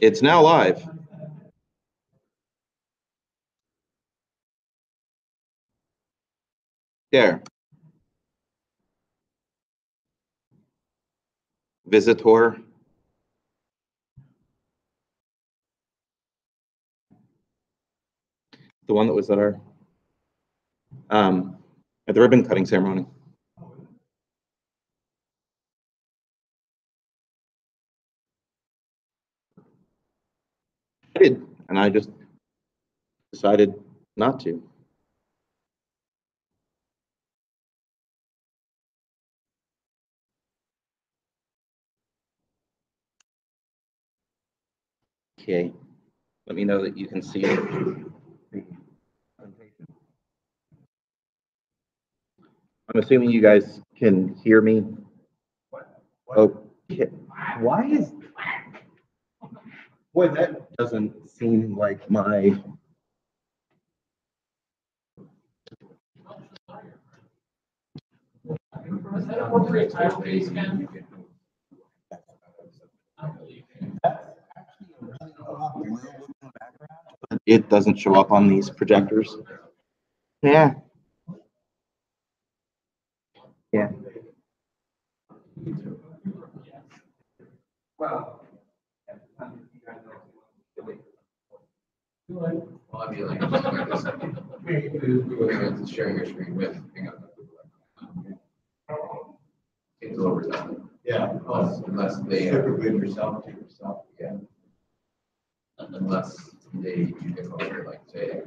It's now live. There. Visitor. The one that was at our at the ribbon cutting ceremony. I did, and I just decided not to. Okay, let me know that you can see the presentation. I'm assuming you guys can hear me. Okay. Why is? Boy, that doesn't seem like my. Is that appropriate title piece again? It doesn't show up on these projectors. Yeah. Yeah. Well, I'd be like, sharing your screen with, hang on. It's over time. Yeah. Unless they. With yourself to yourself. Yeah. Unless they, you can over, like, say,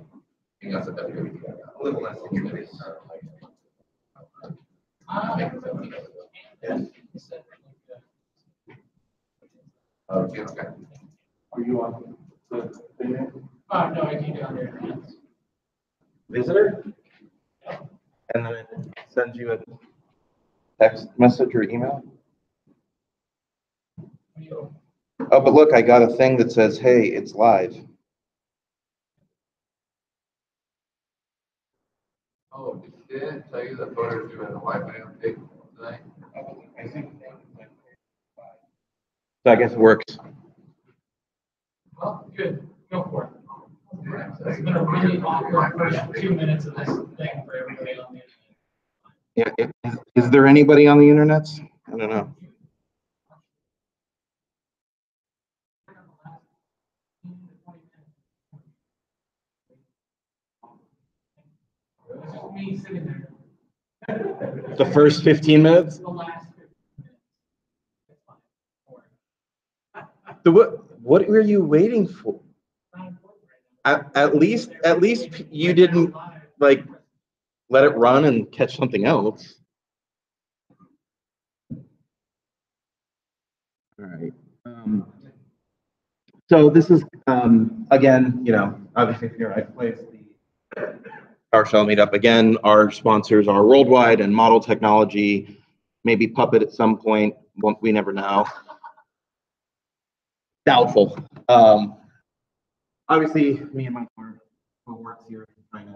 hang on, so that would be a little less. Okay. Are you on the thing? No, I need down there. Visitor? And then it sends you a text message or email? Oh, but look, I got a thing that says, hey, it's live. Oh, did it tell you the photos you had the Wi-Fi update tonight? I think. So I guess it works. Well, good. Go for it. It's been a really awkward first 2 minutes of this thing for everybody on the internet. Yeah, is there anybody on the internet? I don't know. It's just me sitting there. The first 15 minutes? The last 15 minutes. It's fine. So what were you waiting for? At least you didn't like let it run and catch something else. All right. So this is again, you know, obviously here I place the PowerShell meetup again. Our sponsors are Worldwide and Model Technology, maybe Puppet at some point. We never know. Doubtful. Obviously, me and my co-works here trying to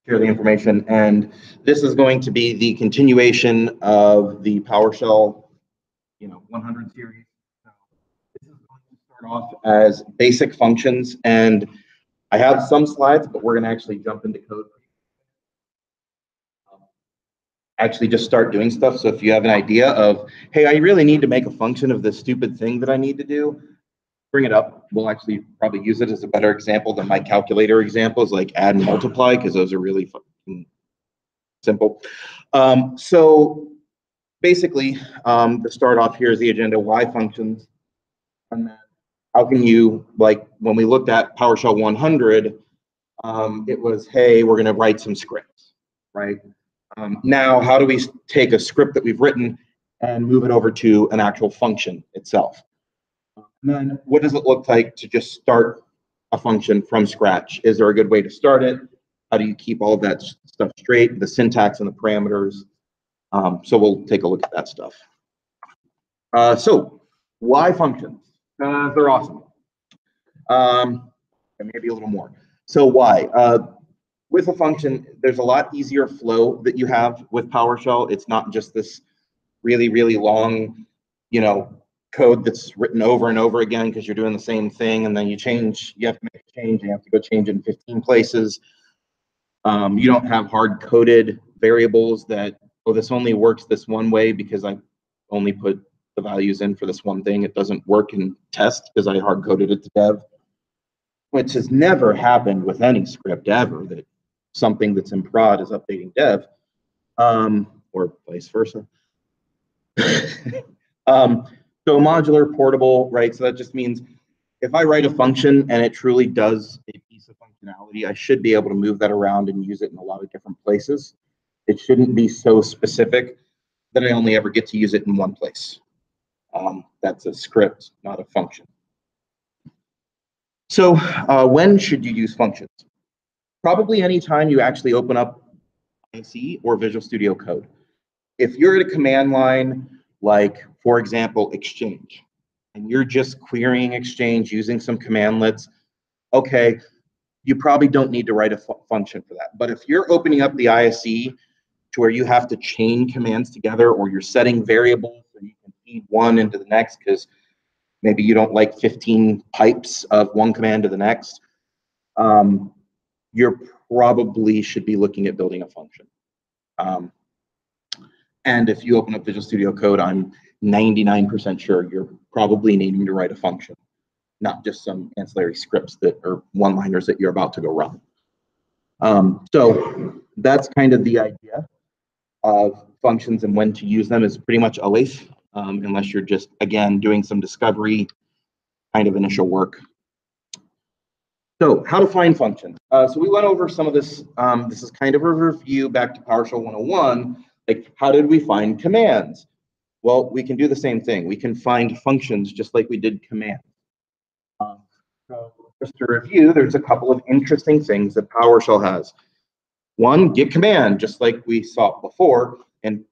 share the information, and this is going to be the continuation of the PowerShell, 100 series. So this is going to start off as basic functions, and I have some slides, but we're going to actually jump into code. Actually just start doing stuff. So if you have an idea of, hey, I really need to make a function of this stupid thing that I need to do, bring it up. We'll actually probably use it as a better example than my calculator examples like add and multiply, because those are really fucking simple. So basically, to start off, here's the agenda, why functions, and then how can you, like when we looked at PowerShell 100, it was, hey, we're going to write some scripts, right? Now, how do we take a script that we've written and move it over to an actual function itself? And then what does it look like to just start a function from scratch? Is there a good way to start it? How do you keep all of that stuff straight, the syntax and the parameters? So we'll take a look at that stuff. So why functions? They're awesome. And maybe a little more. So why? With a function, there's a lot easier flow that you have with PowerShell. It's not just this really, really long, code that's written over and over again because you're doing the same thing, and then you have to make a change, you have to go change it in 15 places. You don't have hard-coded variables that, oh, this only works this one way because I only put the values in for this one thing. It doesn't work in test because I hard-coded it to dev, which has never happened with any script ever, that something that's in prod is updating dev, or vice versa. So modular, portable, right? So that just means if I write a function and it truly does a piece of functionality, I should be able to move that around and use it in a lot of different places. It shouldn't be so specific that I only ever get to use it in one place. That's a script, not a function. So when should you use functions? Probably anytime you actually open up IC or Visual Studio Code. If you're at a command line, like, for example, Exchange, and you're just querying Exchange using some commandlets, okay, you probably don't need to write a function for that. But if you're opening up the ISE to where you have to chain commands together, or you're setting variables so you can feed one into the next because maybe you don't like 15 pipes of one command to the next, you probably should be looking at building a function. And if you open up Visual Studio Code, I'm 99% sure you're probably needing to write a function, not just some ancillary scripts that are one-liners that you're about to go run. So that's kind of the idea of functions, and when to use them is pretty much always, unless you're just, again, doing some discovery kind of initial work. So how to find functions. So we went over some of this. This is kind of a review back to PowerShell 101. Like, how did we find commands? Well, we can do the same thing. We can find functions just like we did commands. So just to review, there's a couple of interesting things that PowerShell has. One, get command, just like we saw before in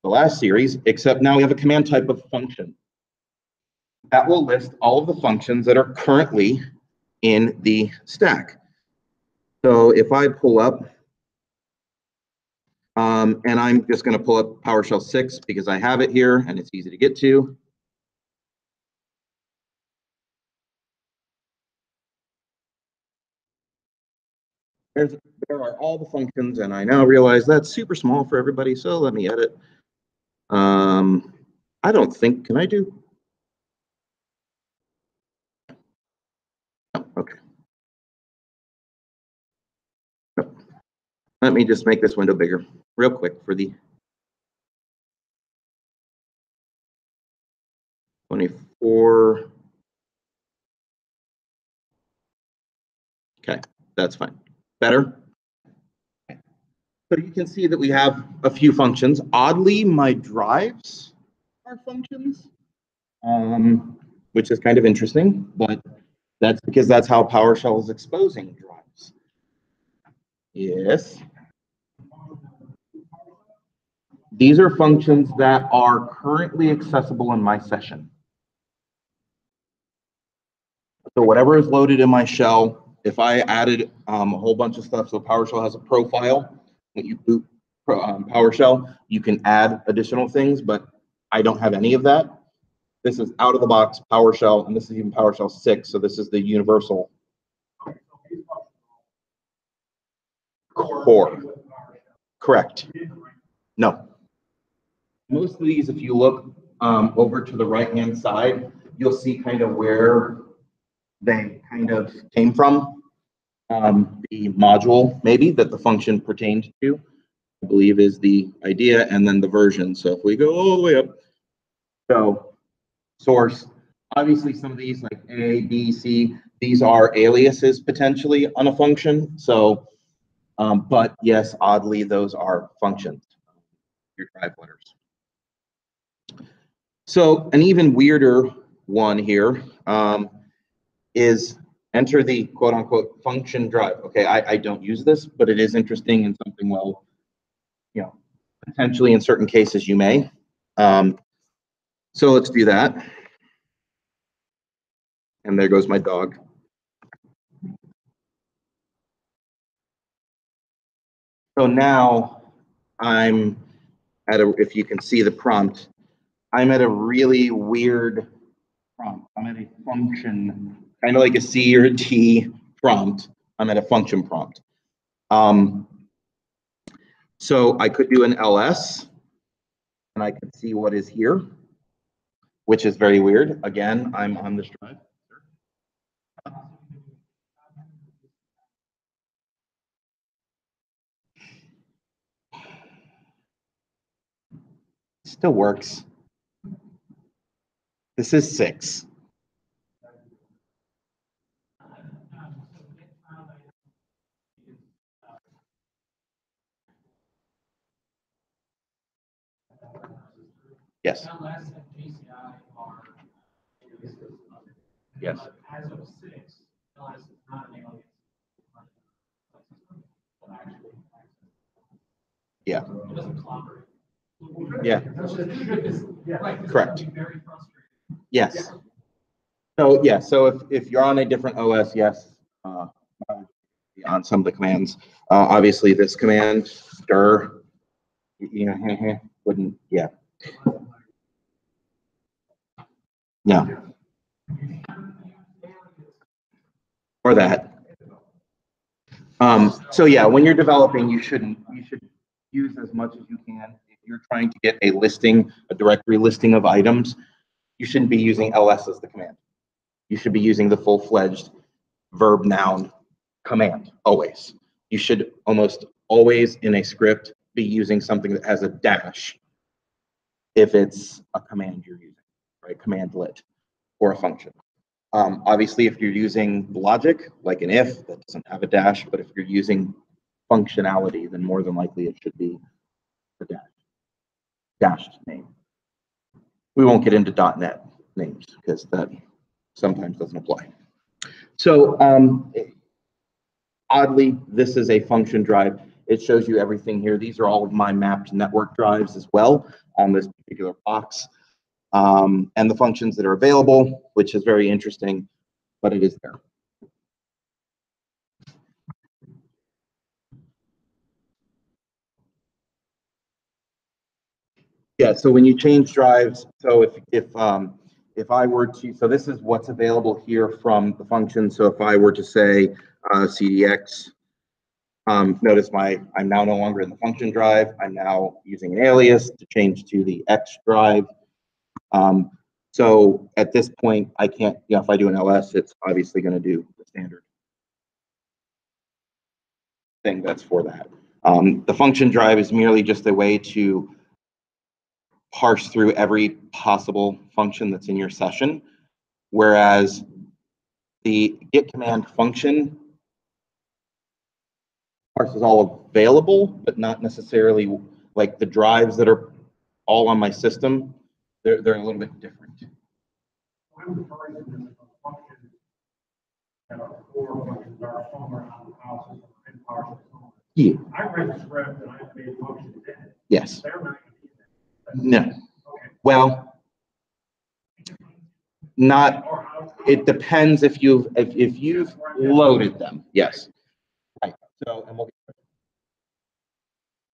the last series, except now we have a command type of function. That will list all of the functions that are currently in the stack. So if I pull up, and I'm just going to pull up PowerShell 6 because I have it here and it's easy to get to. There are all the functions, and I now realize that's super small for everybody, so let me edit. I don't think, can I do? No, okay. No. Let me just make this window bigger real quick for the 24. Okay, that's fine. Better? So you can see that we have a few functions. Oddly, my drives are functions, which is kind of interesting, but that's because that's how PowerShell is exposing drives. Yes. These are functions that are currently accessible in my session. So whatever is loaded in my shell, if I added a whole bunch of stuff, so PowerShell has a profile. When you boot PowerShell, you can add additional things, but I don't have any of that. This is out of the box PowerShell, and this is even PowerShell 6, so this is the universal core. Correct. No. Most of these, if you look over to the right-hand side, you'll see kind of where they kind of came from. The module, maybe, that the function pertained to, I believe, is the idea, and then the version. So if we go all the way up, so source, obviously some of these like A, B, C, these are aliases potentially on a function. So, but yes, oddly, those are functions, your drive letters. So an even weirder one here is enter the quote unquote function drive. Okay, I don't use this, but it is interesting and something, well, you know, potentially in certain cases you may. So let's do that. And there goes my dog. So now I'm at a, if you can see the prompt, I'm at a really weird prompt. I'm at a function, kind of like a C or a T prompt. I'm at a function prompt. So I could do an ls, and I could see what is here, which is very weird. Again, I'm on this drive. Still works. This is 6. Yes. LS and GCI are. Yes. As of 6, LS is not enabling. Yeah. It doesn't collaborate. Yeah. Right. Correct. Very frustrating. Yes. So yeah. So if you're on a different OS, yes, on some of the commands, obviously this command dir, wouldn't. Yeah. No. Or that. So yeah, when you're developing, you should use as much as you can. If you're trying to get a listing, a directory listing of items, you shouldn't be using ls as the command. You should be using the full-fledged verb noun command always. You should almost always in a script be using something that has a dash if it's a command you're using, right? Commandlet or a function. Obviously, if you're using logic, like an if, that doesn't have a dash, but if you're using functionality, then more than likely it should be a dashed name. We won't get into .NET names because that sometimes doesn't apply. So oddly, this is a function drive. It shows you everything here. These are all of my mapped network drives as well on this particular box. And the functions that are available, which is very interesting, but it is there. Yeah, so when you change drives, so if I were to, so this is what's available here from the function. So if I were to say cdx, notice I'm now no longer in the function drive. I'm now using an alias to change to the X drive. So at this point, I can't, if I do an ls, it's obviously going to do the standard thing that's for that. The function drive is merely just a way to parse through every possible function that's in your session, whereas the git command function parses all available, but not necessarily like the drives that are all on my system. They're a little bit different. I'm referring to this function and our core functions are somewhere on the houses and PowerShell. Yeah. I write the script and I made functions in it. Yes. They're not going to be there. No. Okay. Well, not. It depends if you've loaded them. Yes. Right. So and we'll.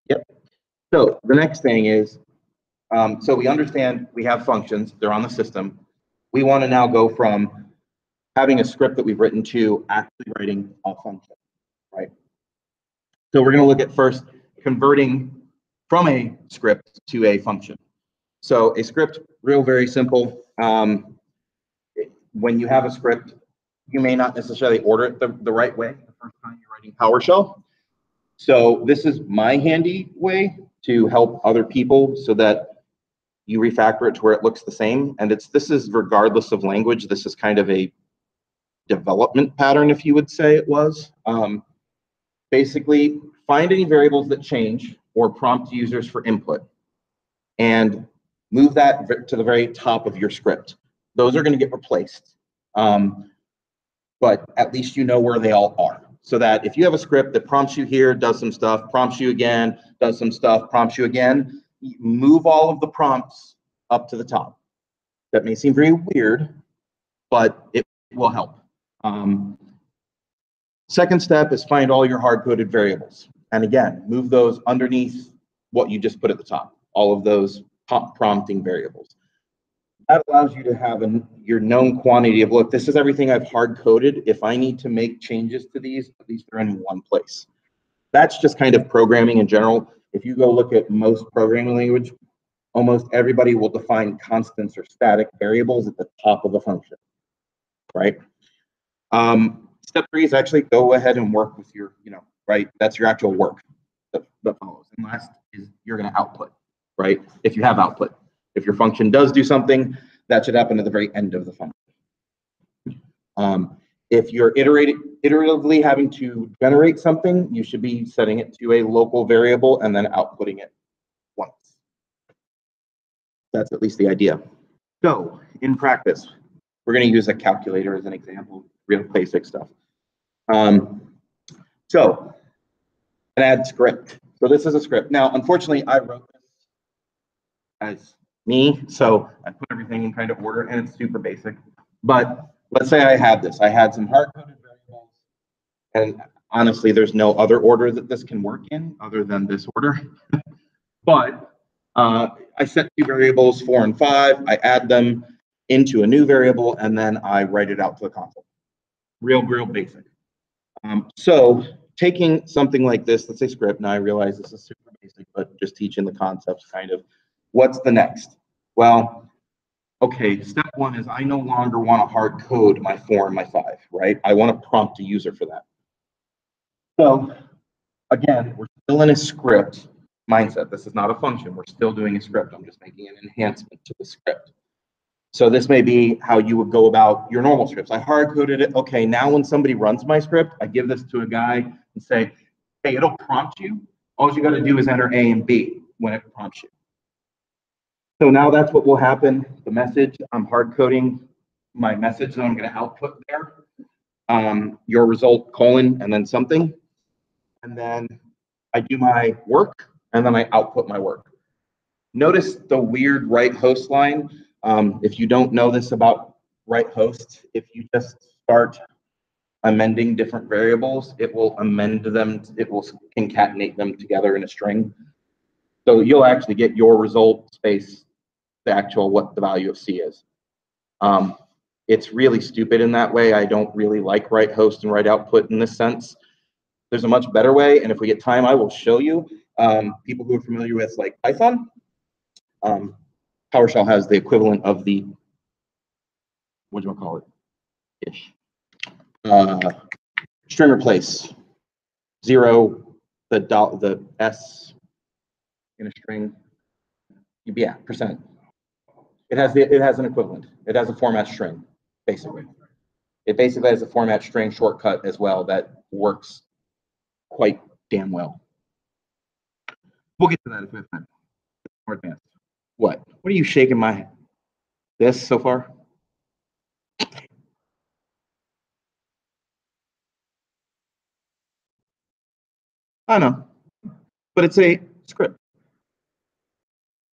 Yep. So the next thing is, so we understand we have functions. They're on the system. We want to now go from having a script that we've written to actually writing a function, right? So we're going to look at first converting from a script to a function. So a script, very simple. When you have a script, you may not necessarily order it the right way the first time you're writing PowerShell. So this is my handy way to help other people so that you refactor it to where it looks the same. And this is regardless of language. This is kind of a development pattern, if you would say it was. Basically, find any variables that change or prompt users for input and move that to the very top of your script. Those are going to get replaced. But at least you know where they all are. So that if you have a script that prompts you here, does some stuff, prompts you again, does some stuff, prompts you again, move all of the prompts up to the top. That may seem very weird, but it will help. Second step is find all your hard-coded variables. And again, move those underneath what you just put at the top, all of those prompting variables. that allows you to have your known quantity of, look, this is everything I've hard coded. If I need to make changes to these, at least they're in one place. That's just kind of programming in general. If you go look at most programming language, almost everybody will define constants or static variables at the top of the function, right? Step 3 is actually go ahead and work with your, right? That's your actual work that follows. And last is you're going to output, right? If you have output. If your function does do something, that should happen at the very end of the function. If you're iteratively having to generate something, you should be setting it to a local variable and then outputting it once. That's at least the idea. So in practice, we're going to use a calculator as an example, real basic stuff. So an add script. So this is a script. Now, unfortunately, I wrote this as me, so I put everything in kind of order, and it's super basic. But let's say I had this. I had some hard-coded variables, and honestly, there's no other order that this can work in other than this order. But I set 2 variables, 4 and 5. I add them into a new variable, and then I write it out to the console. Real basic. So taking something like this, let's say script. Now I realize this is super basic, but just teaching the concepts kind of. What's the next? Well, okay, step 1 is I no longer want to hard code my 4 and my 5, right? I want to prompt a user for that. So again, we're still in a script mindset. This is not a function. We're still doing a script. I'm just making an enhancement to the script. So this may be how you would go about your normal scripts. I hard coded it. Okay, now when somebody runs my script, I give this to a guy and say, hey, it'll prompt you. All you got to do is enter A and B when it prompts you. So now that's what will happen. The message, I'm hard coding my message that I'm going to output there. Your result, colon, and then something. And then I do my work, and then I output my work. Notice the weird write host line. If you don't know this about write host, if you just start amending different variables, it will amend them, it will concatenate them together in a string. So you'll actually get your result space, the actual what the value of C is. It's really stupid in that way. I don't really like write host and write output in this sense. There's a much better way, and if we get time, I will show you. People who are familiar with like Python, PowerShell has the equivalent of the, what do you call it? Ish. String replace. 0, the S in a string. Yeah, %. It has an equivalent. It has a format string, basically. It basically has a format string shortcut as well that works quite damn well. We'll get to that if we have time. More advanced. What are you shaking my head? This so far? I know, but it's a script.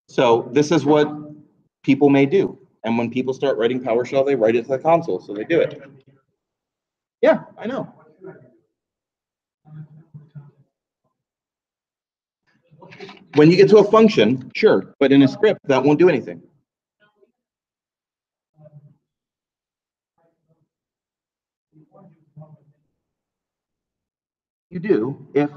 So this is what people may do. And when people start writing PowerShell, they write it to the console, so they do it. Yeah, I know. When you get to a function, sure, but in a script, that won't do anything. You do if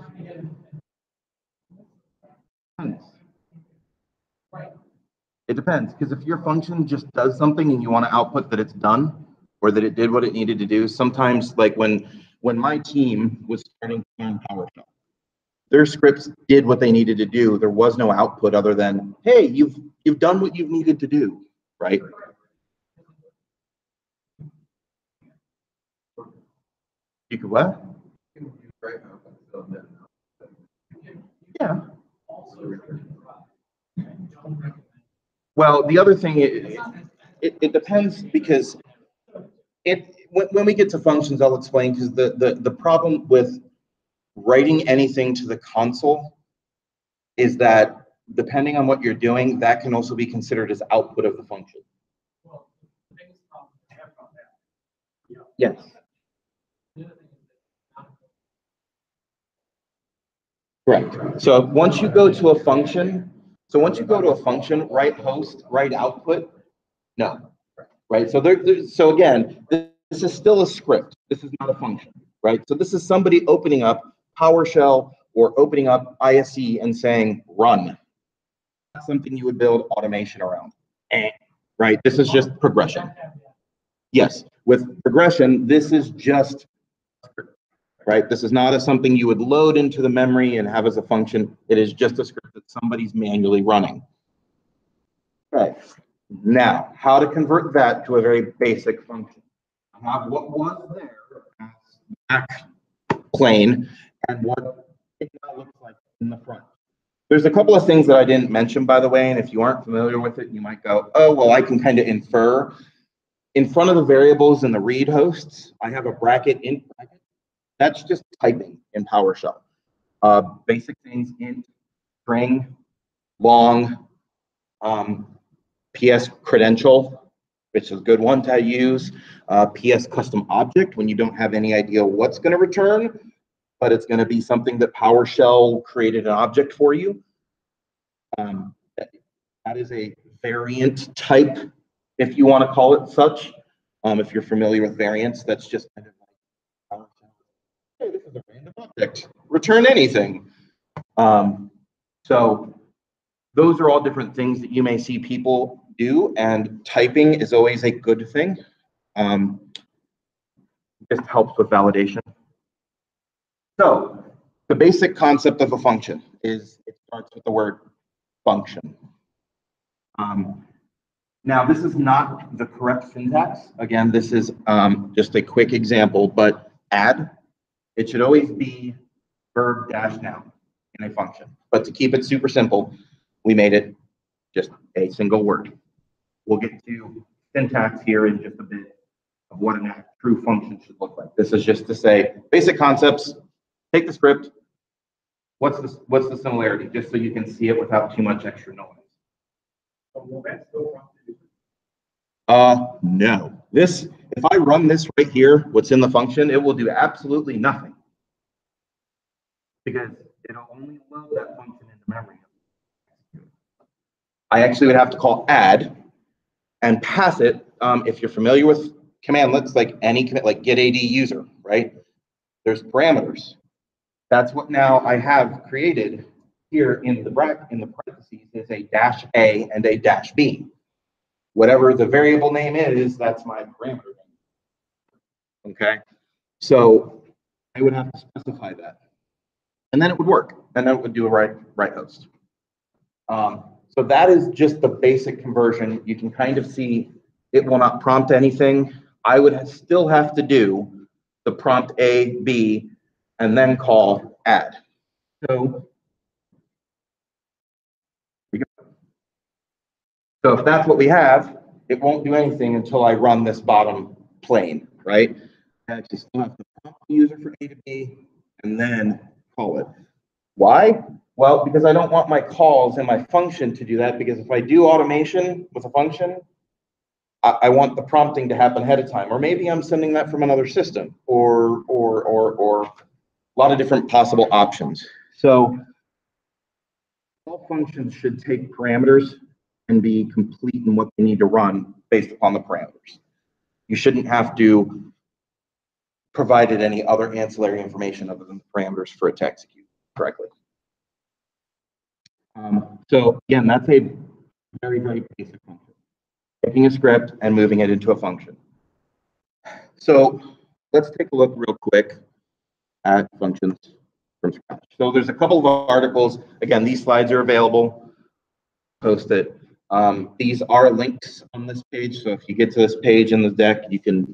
it depends, because if your function just does something and you want to output that it's done or that it did what it needed to do, sometimes like when my team was starting to learn PowerShell, their scripts did what they needed to do. There was no output other than, hey, you've done what you've needed to do, right? You could what? Yeah. Well, the other thing, it depends, because when we get to functions, I'll explain, because the problem with writing anything to the console is that depending on what you're doing, that can also be considered as output of the function. Yes. Correct. So once you go to a function, write host, write output, No, right? So so again, this is still a script. This is not a function, right? So this is somebody opening up PowerShell or opening up ISE and saying run. That's something you would build automation around, right? This is just progression. Yes, with progression, this is just, right? This is not something you would load into the memory and have as a function. It is just a script that somebody's manually running. Okay, now how to convert that to a very basic function. I have what was there as the back plane and what it now looks like in the front. There's a couple of things that I didn't mention, by the way, and if you aren't familiar with it, you might go, oh, well, I can kind of infer. In front of the variables in the read hosts, I have a bracket in bracket. That's just typing in PowerShell. Basic things, int, string, long, PS credential, which is a good one to use. PS custom object, when you don't have any idea what's going to return, but it's going to be something that PowerShell created an object for you. That is a variant type, if you want to call it such. If you're familiar with variants, that's just kind of like PowerShell. Hey, this is a random object. Return anything. So those are all different things that you may see people do, and typing is always a good thing. Just helps with validation. So the basic concept of a function is it starts with the word function. Now, this is not the correct syntax. Again, this is just a quick example, but add, it should always be verb dash noun in a function. But to keep it super simple, we made it just a single word. We'll get to syntax here in just a bit of what a true function should look like. This is just to say basic concepts, take the script, what's the similarity, just so you can see it without too much extra noise. No. This, if I run this right here, what's in the function, it will do absolutely nothing. Because it'll only load that function into memory. I actually would have to call add and pass it. If you're familiar with commandlets, like any command, like get AD user, right? There's parameters. That's what now I have created here in the bracket, in the parentheses, is a dash A and a dash B. Whatever the variable name is, that's my parameter name. Okay, so I would have to specify that, and then it would work, and then it would do a right host. So that is just the basic conversion. You can kind of see it will not prompt anything. I would still have to do the prompt A, B, and then call add. So if that's what we have, it won't do anything until I run this bottom plane, right? I actually still have to prompt the user for A to B and then call it. Why? Well, because I don't want my calls and my function to do that, because if I do automation with a function, I want the prompting to happen ahead of time, or maybe I'm sending that from another system, or a lot of different possible options. So all functions should take parameters and be complete in what they need to run based upon the parameters. You shouldn't have to provide it any other ancillary information other than the parameters for it to execute correctly. So again, that's a very, very basic function. Taking a script and moving it into a function. So let's take a look real quick at functions from scratch. So there's a couple of articles. Again, these slides are available. Post it. These are links on this page. So if you get to this page in the deck, you can.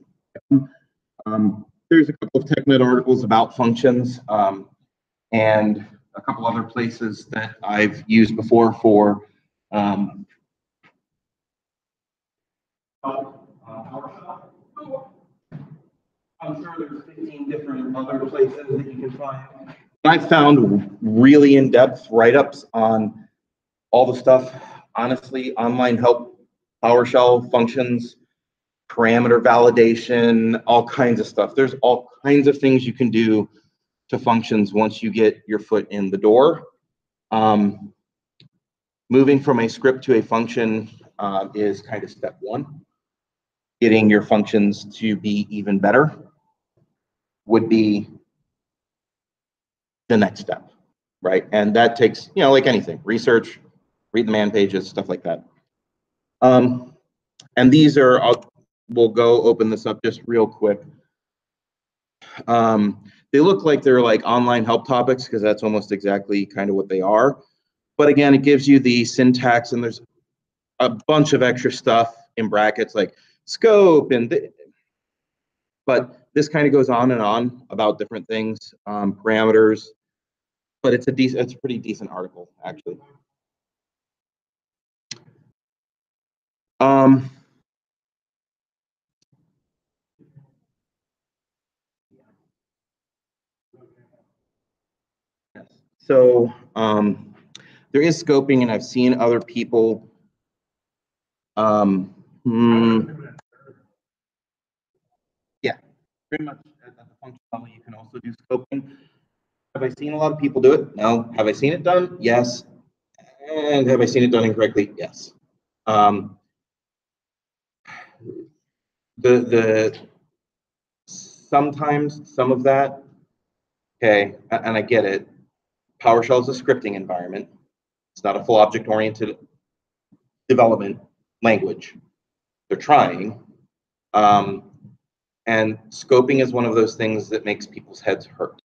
There's a couple of TechNet articles about functions and a couple other places that I've used before for I'm sure there's 15 different other places that you can find. I found really in-depth write-ups on all the stuff. Honestly, online help, PowerShell functions, parameter validation, all kinds of stuff. There's all kinds of things you can do to functions once you get your foot in the door. Moving from a script to a function is kind of step one. Getting your functions to be even better would be the next step, right? And that takes, like anything, research, read the man pages, stuff like that. And these are, we'll go open this up just real quick. They look like they're like online help topics because that's almost exactly kind of what they are. But again, it gives you the syntax, and there's a bunch of extra stuff in brackets like scope but this kind of goes on and on about different things, parameters. But it's a pretty decent article actually. So there is scoping, and I've seen other people. Yeah, pretty much at the function level, you can also do scoping. Have I seen a lot of people do it? No. Have I seen it done? Yes. And have I seen it done incorrectly? Yes. Sometimes some of that, okay, and I get it. PowerShell is a scripting environment. It's not a full object-oriented development language. They're trying. And scoping is one of those things that makes people's heads hurt.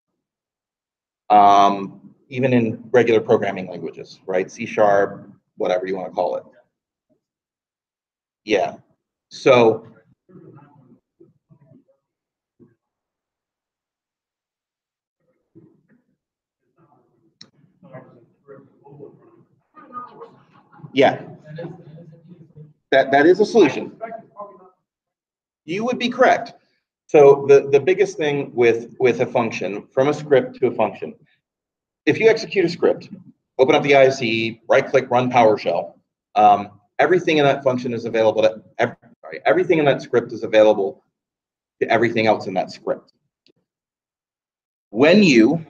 Even in regular programming languages, right? C#, whatever you want to call it. Yeah. So yeah, that is a solution. You would be correct. So the biggest thing with a function, from a script to a function, if you execute a script, open up the ISE, right-click, run PowerShell, everything in that function is available to everything in that script is available to everything else in that script. When you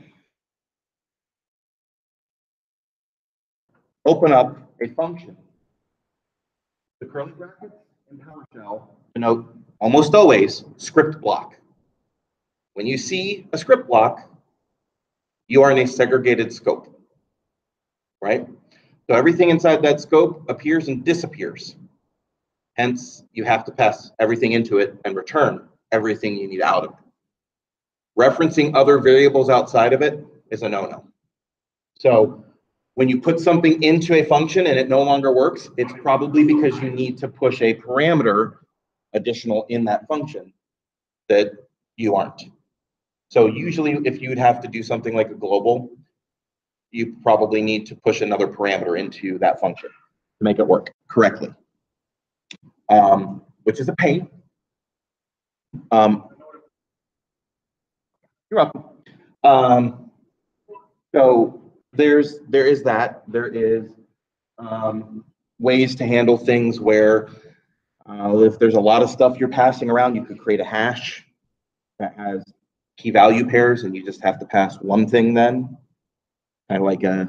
open up a function, the curly brackets in PowerShell denote almost always script block. When you see a script block, you are in a segregated scope, right? So everything inside that scope appears and disappears. Hence, you have to pass everything into it and return everything you need out of it. Referencing other variables outside of it is a no-no. So when you put something into a function and it no longer works, it's probably because you need to push a parameter additional in that function that you aren't. So usually if you would have to do something like a global, you probably need to push another parameter into that function to make it work correctly, which is a pain. You're welcome. So there is that. There is ways to handle things where if there's a lot of stuff you're passing around, you could create a hash that has key value pairs, and you just have to pass one thing then, kind of like a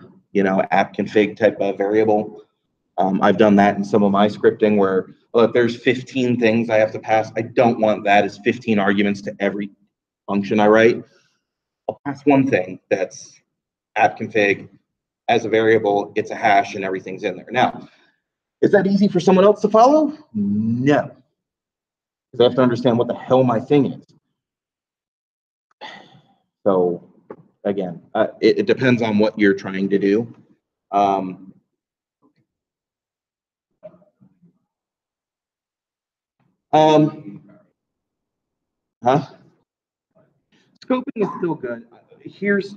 app config type of variable. I've done that in some of my scripting where, well, if there's 15 things I have to pass, I don't want that as 15 arguments to every function I write. I'll pass one thing that's app config as a variable, it's a hash, and everything's in there. Now, is that easy for someone else to follow? No. Because I have to understand what the hell my thing is. So again, it depends on what you're trying to do. Scoping is still good. Here's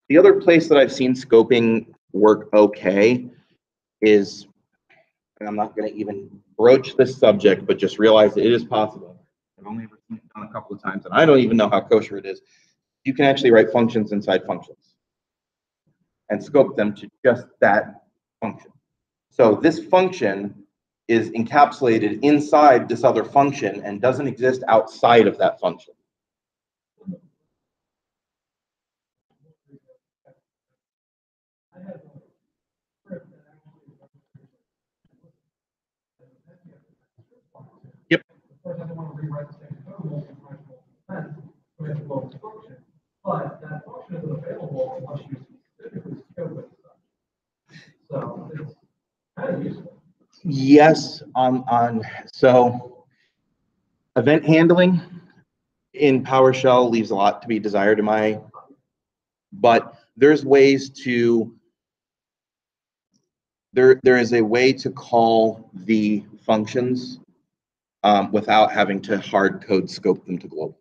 the other place that I've seen scoping work okay is, and I'm not going to even broach this subject, but just realize that it is possible. I've only ever seen it done a couple of times, and I don't even know how kosher it is. You can actually write functions inside functions and scope them to just that function. So this function is encapsulated inside this other function and doesn't exist outside of that function. write the same code multiple times, we have to go to function, but that function isn't available unless you specifically scope it. So it's kind of useful. Yes, so event handling in PowerShell leaves a lot to be desired but there's ways to, there is a way to call the functions without having to hard code scope them to global.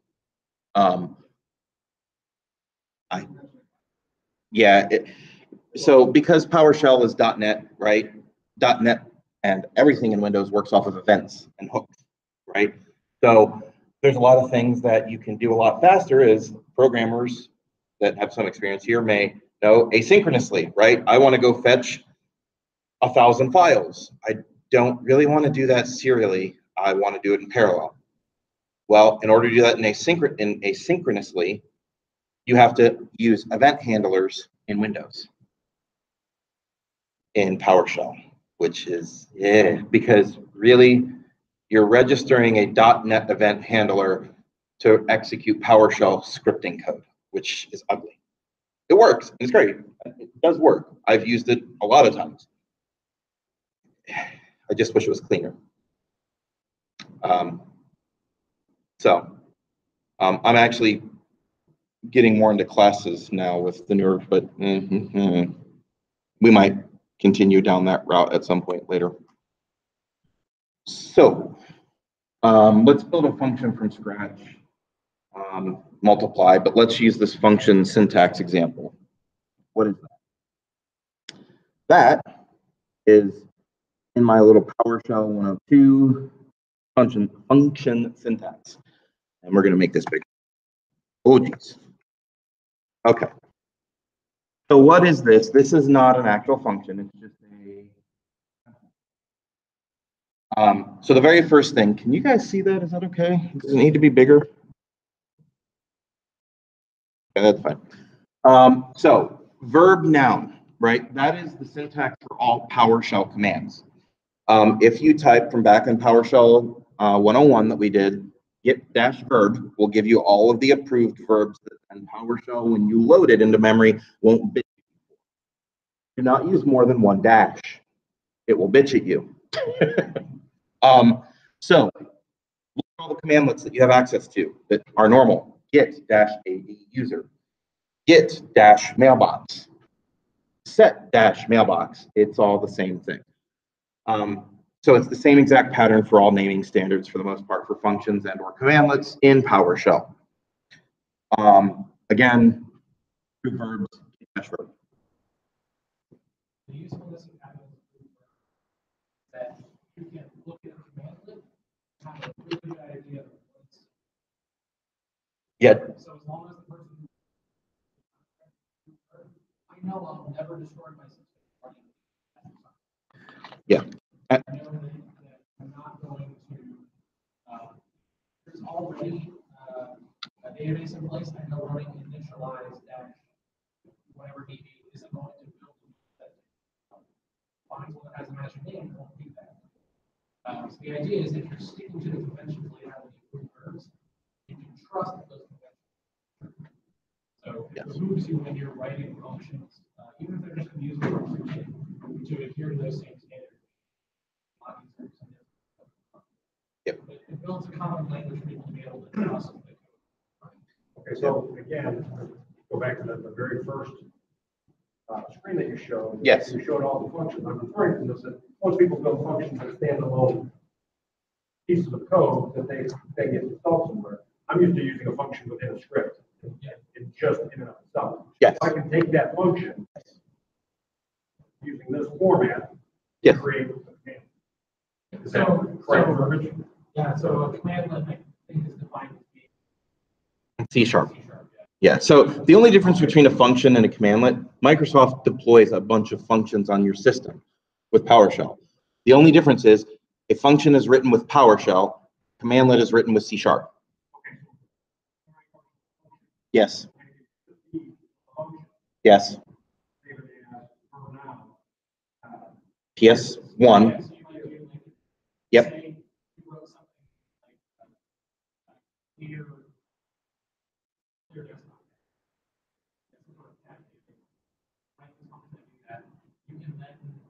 So because PowerShell is .NET, right? .NET and everything in Windows works off of events and hooks, right? So there's a lot of things that you can do a lot faster as programmers that have some experience here may know asynchronously, right? I want to go fetch 1,000 files. I don't really want to do that serially. I want to do it in parallel. Well, in order to do that asynchronously, you have to use event handlers in Windows in PowerShell, which is, because really you're registering a .NET event handler to execute PowerShell scripting code, which is ugly. It works, it's great, it does work. I've used it a lot of times. I just wish it was cleaner. I'm actually getting more into classes now with the newer, but we might continue down that route at some point later. So let's build a function from scratch, multiply, but let's use this function syntax example. What is that? That is in my little PowerShell 102 function syntax. And we're going to make this big. Oh, geez. Okay. So what is this? This is not an actual function. It's just a... so the very first thing, can you guys see that? Is that okay? Does it need to be bigger? Okay, that's fine. So verb noun, right? That is the syntax for all PowerShell commands. If you type from back in PowerShell 101 that we did, get-verb will give you all of the approved verbs that in PowerShell, when you load it into memory, won't bitch you. Do not use more than one dash. It will bitch at you. So look at all the commandlets that you have access to that are normal. Get-AD user, get-mailbox, set-mailbox. It's all the same thing. So it's the same exact pattern for all naming standards for the most part for functions and or commandlets in PowerShell. Again, two verbs, dash verb. The usefulness of having that you can look at a commandlet, have a really good idea of what's. Yeah. So as long as the person, I know I'll never destroy my system. Yeah. I know that I'm not going to, there's already a database in place. I know running initialize dash whatever DB isn't going to build that. Finds one that has a matching name, won't do that. So the idea is if you're sticking to the conventions laid out in the approved verbs, you can trust those conventions. So it behooves you when you're writing functions, even if they're just going to use the function to adhere to those same standards. Yep. It builds a common language for people to be able to trust the code. Okay, so again, go back to the very first screen that you showed. Yes. You showed all the functions. I'm referring to this that most people build functions that standalone pieces of code that they get installed somewhere. I'm used to using a function within a script. It's just in and of itself. Yes. I can take that function using this format Yes. to create a command. Is So- that correct so- verbiage? Yeah, so a commandlet, I think, is defined as being C#. C#. Yeah, so the only difference between a function and a commandlet, Microsoft deploys a bunch of functions on your system with PowerShell. The only difference is a function is written with PowerShell, commandlet is written with C#. Yes. Yes. PS1. Yes, you might do like, Yep. say you wrote something like clear desktop. That's sort of that. Right, this function that do that. You can then, if you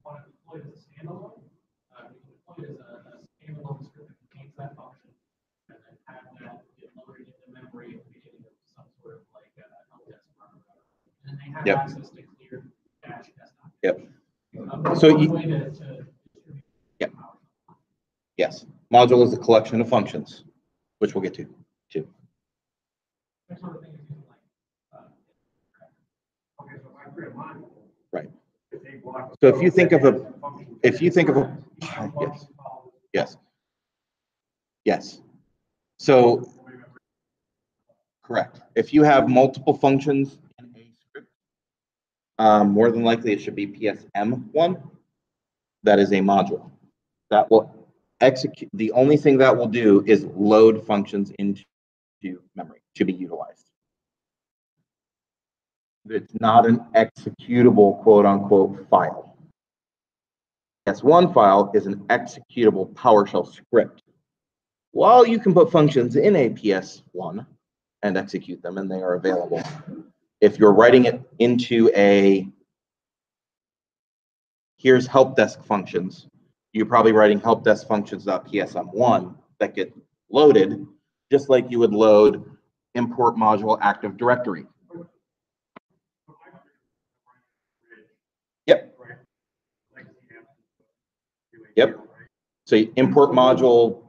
want to deploy it as a standalone, you can deploy it as a standalone script that contains that function, and then have that get loaded into memory at the beginning of some sort of like help desk run or whatever. And they have Yep. access to clear dash desktop. Yep. So So you- way to distribute. Yep. Yes, module is a collection of functions, which we'll get to too. That sort of thing is using like, Okay, so if I create a module. Right. If they block. So if you think of a, function- if you think of a, Each yes, function follows- yes, yes. So, correct. If you have multiple functions in a script, more than likely it should be PSM1. That is a module. That will execute, the only thing that will do is load functions into memory to be utilized. It's not an executable quote unquote file. PS1 file is an executable PowerShell script. While you can put functions in a PS1 and execute them and they are available, if you're writing it into a here's help desk functions, you're probably writing help desk functions.psm1 that get loaded just like you would load import module Active Directory. Yep. Yep. So you import module.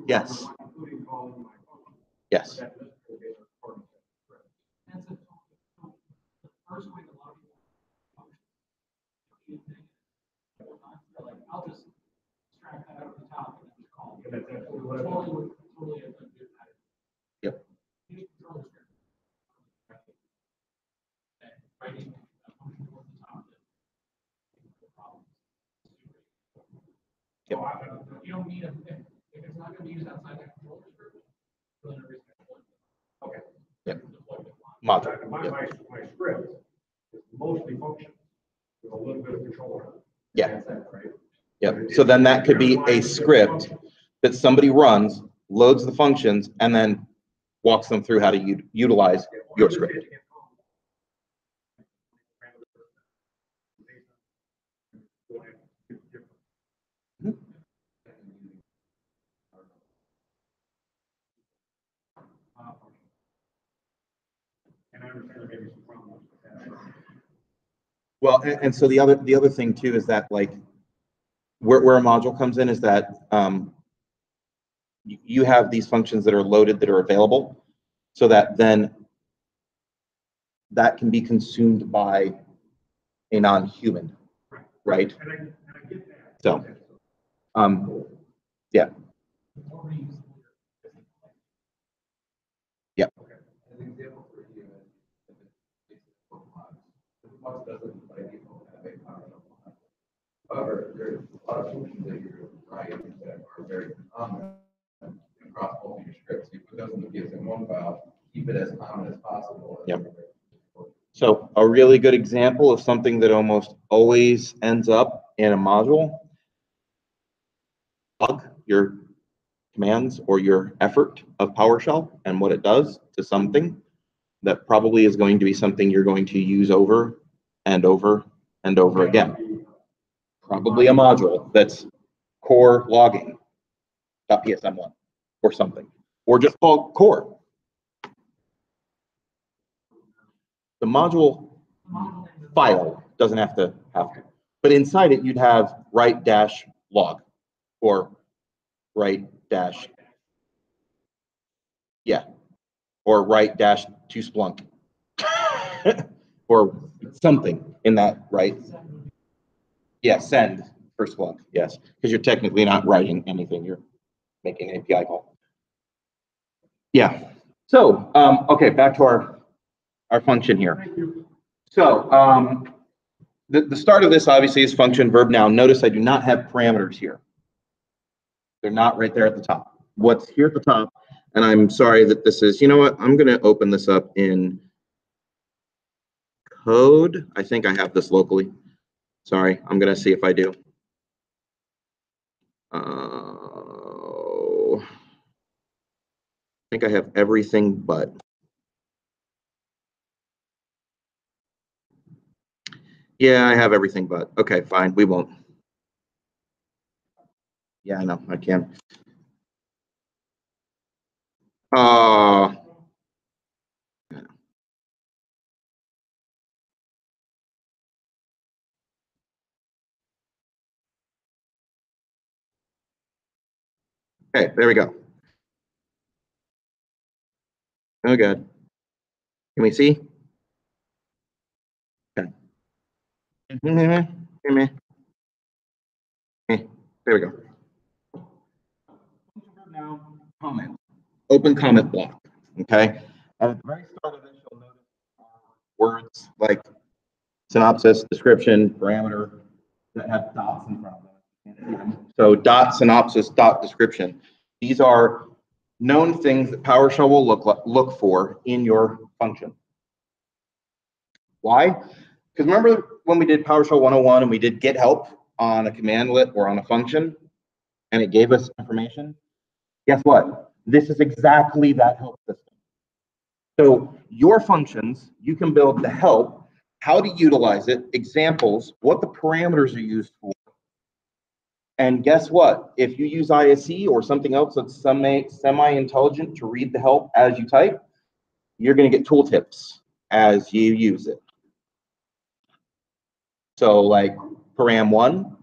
Yes. Yes. that's the first way a lot of people function. They're like, I'll just extract that out of the top and then just call it. Totally a good pattern. Yep. You need control the script. And writing a function over the top that problems. Yep. You don't need if it's not going to be used outside that controller script, then there is no. Okay. Yep. Module. My script is mostly functions with a little bit of control. Yeah. That's it, right? Yep. So then that could be a script that somebody runs, loads the functions, and then walks them through how to utilize your script. And I understand there may be some problems with that. Well, and so the other thing too is that like where a module comes in is that you have these functions that are loaded that are available, so that then that can be consumed by a non-human, right? And I get that. So, yeah. Yeah. An example for you is if it's bookmarks. The bookmarks doesn't by default have a PowerShell file. However, there's a lot of functions that you're writing that are very common across both of your scripts. You put those in the PSM1 file, keep it as common as possible. Yep. So a really good example of something that almost always ends up in a module, log your commands or your effort of PowerShell and what it does to something that probably is going to be something you're going to use over and over and over again. Probably a module that's core logging.psm1 or something, or just called core. The module file doesn't have to, but inside it you'd have write dash log or write dash, yeah, or write dash to Splunk or something in that, right? Yeah, send for Splunk, yes, because you're technically not writing anything, you're making an API call. Yeah, so, okay, back to our function here. So, the start of this obviously is function verb noun. Notice I do not have parameters here. They're not right there at the top. What's here at the top, and I'm sorry that this is, you know what, I'm going to open this up in code. I think I have this locally. Sorry, I'm gonna see if I do. I think I have everything but. Yeah, I have everything but. Okay, fine, we won't. Yeah, I know, I can. Okay, there we go. Oh, good. Can we see? Okay. There we go. Now, comment. Open comment block. Okay. And at the very start of this, you'll notice words like synopsis, description, parameter that have dots in front of them. You can't see them. So dot synopsis, dot description. These are known things that PowerShell will look for in your function. Why? Because remember when we did PowerShell 101 and we did get help on a commandlet or on a function, and it gave us information? Guess what? This is exactly that help system. So your functions, you can build the help, how to utilize it, examples, what the parameters are used for. And guess what? If you use ISE or something else that's semi-intelligent to read the help as you type, you're going to get tooltips as you use it. So like param1,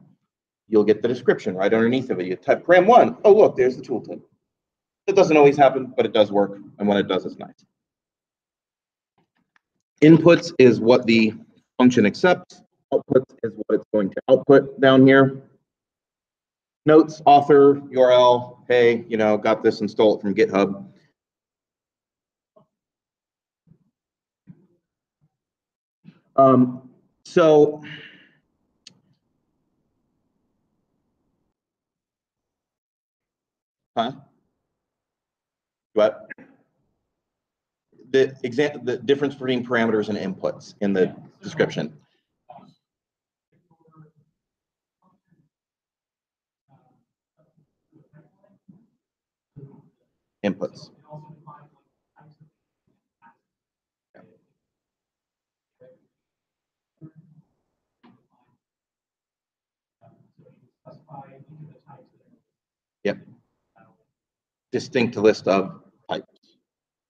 you'll get the description right underneath of it. You type param1, oh look, there's the tooltip. It doesn't always happen, but it does work. And when it does, it's nice. Inputs is what the function accepts. Outputs is what it's going to output down here. Notes, author, URL, hey, you know, got this, install it from GitHub. So what? The difference between parameters and inputs in the description. Inputs. Yep. Distinct list of types.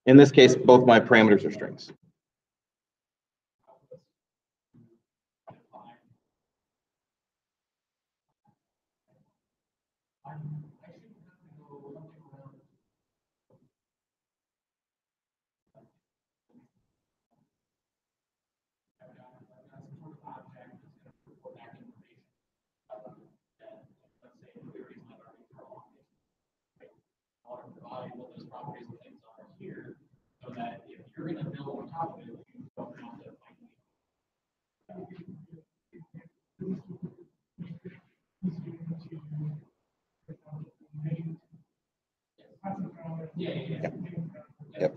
In this case, both my parameters are strings. What those properties and things are here, so that if you're going to build on top of it, you don't have to Yep.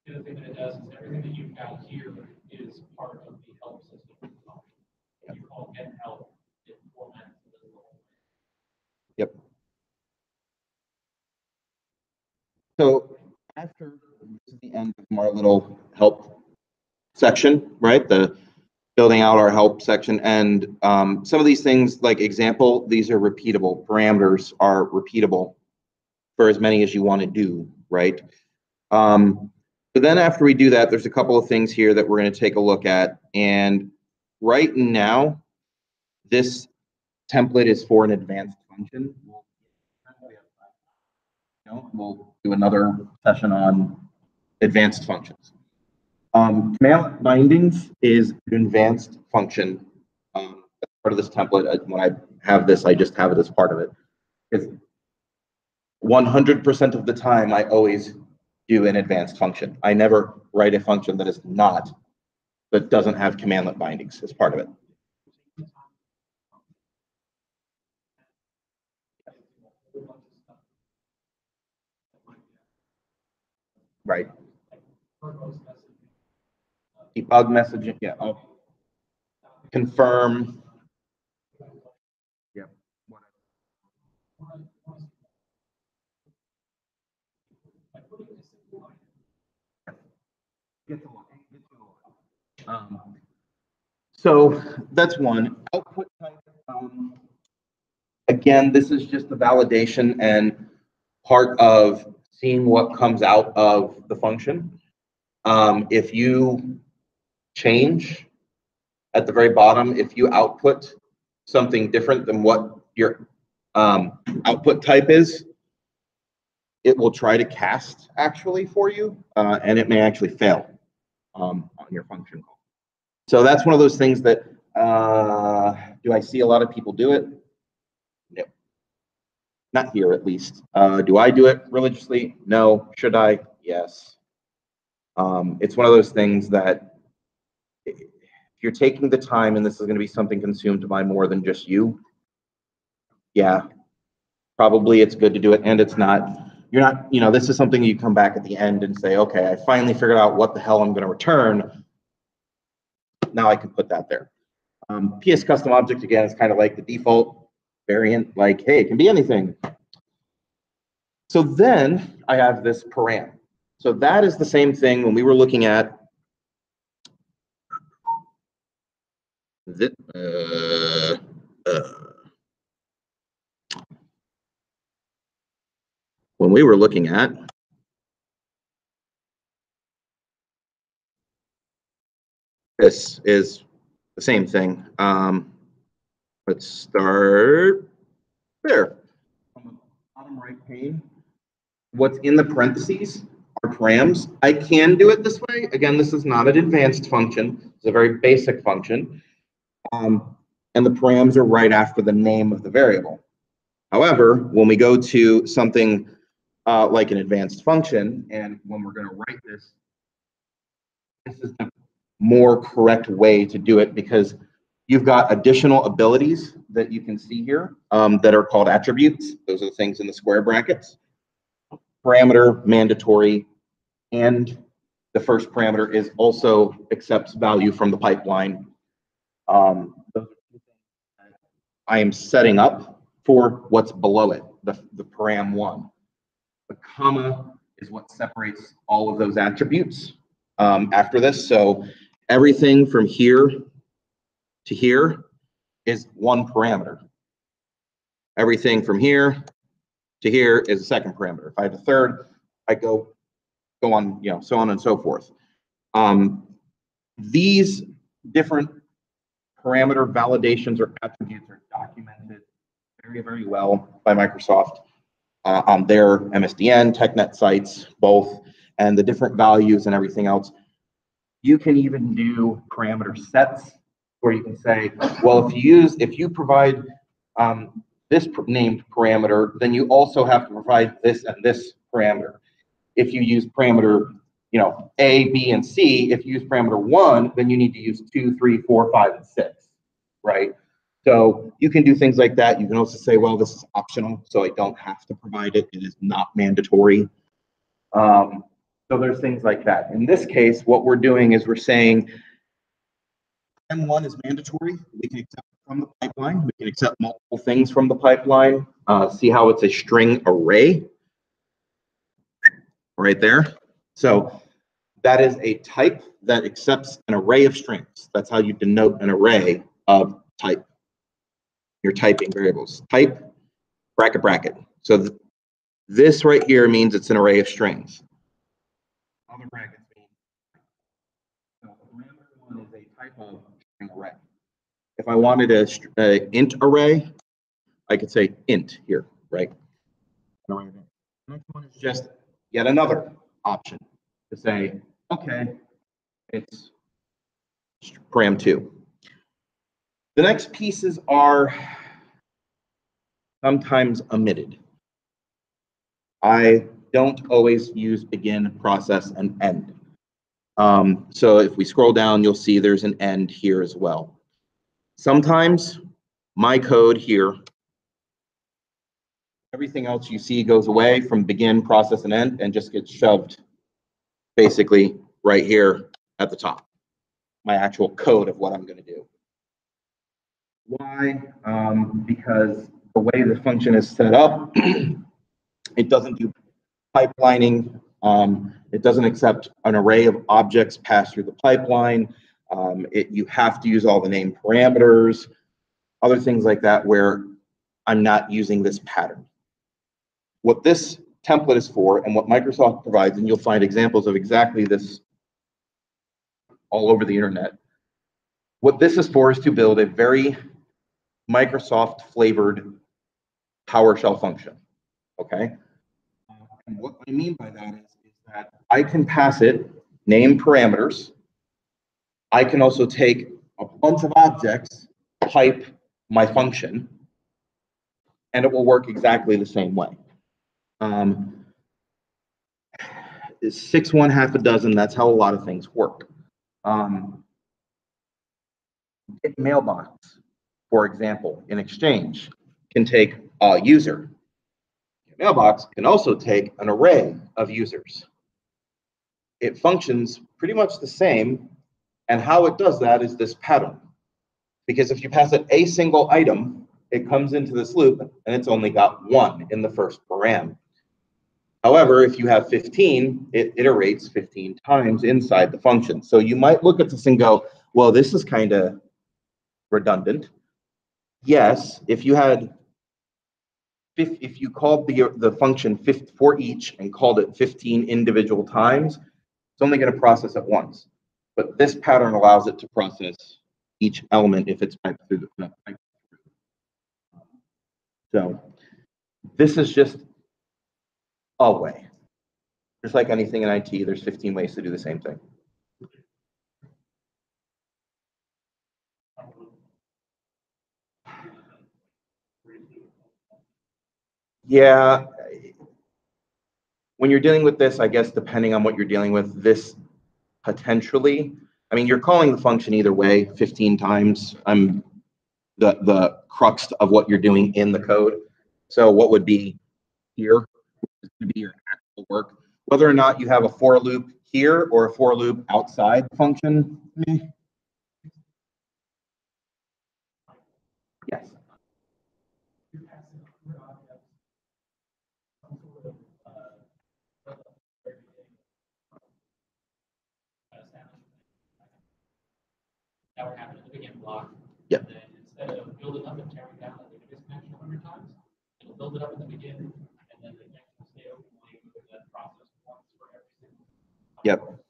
The other thing that it does is everything that you've got here is part of the help system. If you call get help, it formats the whole. Yep. So after this is the end of our little help section, right? The building out our help section, and some of these things, like example, these are repeatable. Parameters are repeatable for as many as you want to do, right? But then after we do that, there's a couple of things here that we're going to take a look at. And right now, this template is for an advanced function. We'll do another session on advanced functions. Command bindings is an advanced function. That's part of this template. When I have this, I just have it as part of it. Because 100% of the time, I always do an advanced function. I never write a function that is not, that doesn't have commandlet bindings as part of it. Right. verbose messaging. Debug messaging, yeah. Oh, confirm. Yep. By putting a simple line. Gets a lot. So that's one. Output type. Again, this is just the validation and part of seeing what comes out of the function. If you change at the very bottom, if you output something different than what your output type is, it will try to cast actually for you, and it may actually fail on your function call. So that's one of those things that, do I see a lot of people do it? No. Not here, at least. Do I do it religiously? No. Should I? Yes. It's one of those things that if you're taking the time and this is going to be something consumed by more than just you, yeah, probably it's good to do it. And it's not, you're not, this is something you come back at the end and say, okay, I finally figured out what the hell I'm going to return. Now I can put that there. PS custom object, again, is kind of like the default variant, like, hey, it can be anything. So then I have this param. So that is the same thing when we were looking at when we were looking at this is the same thing. Let's start there. On the bottom right pane, what's in the parentheses are params. I can do it this way. Again, this is not an advanced function. It's a very basic function. And the params are right after the name of the variable. However, when we go to something like an advanced function, and when we're going to write this, this is the more correct way to do it because you've got additional abilities that you can see here that are called attributes. Those are the things in the square brackets. Parameter, mandatory, and the first parameter is also accepts value from the pipeline. Those are two things that I am setting up for what's below it, the param one. The comma is what separates all of those attributes after this. So everything from here to here is one parameter. Everything from here to here is a second parameter. If I have a third, I go on, so on and so forth. These different parameter validations or attributes are documented very, very well by Microsoft on their MSDN, TechNet sites, both, and the different values and everything else. You can even do parameter sets where you can say, well, if you provide this named parameter, then you also have to provide this and this parameter. If you use parameter, A, B, and C, if you use parameter 1, then you need to use 2, 3, 4, 5, and 6, right? So you can do things like that. You can also say, well, this is optional, so I don't have to provide it. It is not mandatory. So there's things like that. In this case, what we're doing is we're saying M1 is mandatory. We can accept from the pipeline. We can accept multiple things from the pipeline. See how it's a string array right there. So that is a type that accepts an array of strings. That's how you denote an array of type. Your typing variables. Type, bracket, bracket. So this right here means it's an array of strings. Other brackets mean. So parameter 1 is a type of string array. If I wanted a int array, I could say int here, right? The next one is just yet another option to say, okay, it's param2. The next pieces are sometimes omitted. I don't always use begin, process, and end. So if we scroll down, you'll see there's an end here as well. Sometimes my code here, everything else you see goes away from begin, process, and end and just gets shoved basically right here at the top, my actual code of what I'm going to do. Why? Because the way the function is set up, it doesn't do pipelining. It doesn't accept an array of objects passed through the pipeline. You have to use all the name parameters, other things like that, where I'm not using this pattern. What this template is for, and what Microsoft provides, and you'll find examples of exactly this all over the internet. What this is for is to build a very Microsoft flavored PowerShell function, okay? And what I mean by that is that I can pass it name parameters. I can also take a bunch of objects, pipe my function, and it will work exactly the same way. Is 6, 1, half a dozen. That's how a lot of things work. Get mailbox, for example, in Exchange, can take a user. Mailbox can also take an array of users. It functions pretty much the same, and how it does that is this pattern. Because if you pass it a single item, it comes into this loop, and it's only got 1 in the first param. However, if you have 15, it iterates 15 times inside the function. So you might look at this and go, well, this is kind of redundant. Yes, if you called the function for each and called it 15 individual times, it's only going to process it once. But this pattern allows it to process each element if it's piped through the pipe. So this is just a way. Just like anything in IT, there's 15 ways to do the same thing. Yeah. When you're dealing with this, I guess, depending on what you're dealing with, this potentially, I mean, you're calling the function either way 15 times. I'm the crux of what you're doing in the code. So what would be here is going to be your actual work. Whether or not you have a for loop here or a for loop outside the function. Yes. That would happen at the begin block. Yep. And then instead of building up and tearing down the database connection 100 times, it'll build it up in the beginning, and then the connection will stay open while you go through that process once for every single. Yep.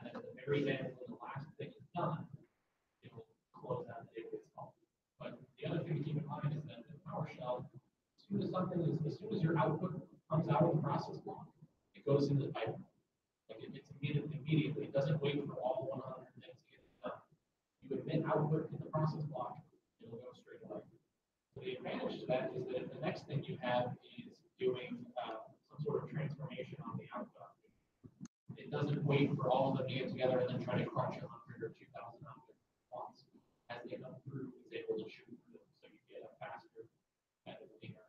And then at the very end, when the last thing is done, it will close out the database call. But the other thing to keep in mind is that in PowerShell, as soon as your output comes out of the process block, it goes into the pipeline. Like it's immediately. It doesn't wait for all 100 things to get done. You admit output in the process block, it'll go straight away. So the advantage to that is that if the next thing you have is doing some sort of transformation on the output, it doesn't wait for all of them to get together and then try to crunch 100 or 2,000 objects at once. As they come through, it's able to shoot through them, so you get a faster and cleaner.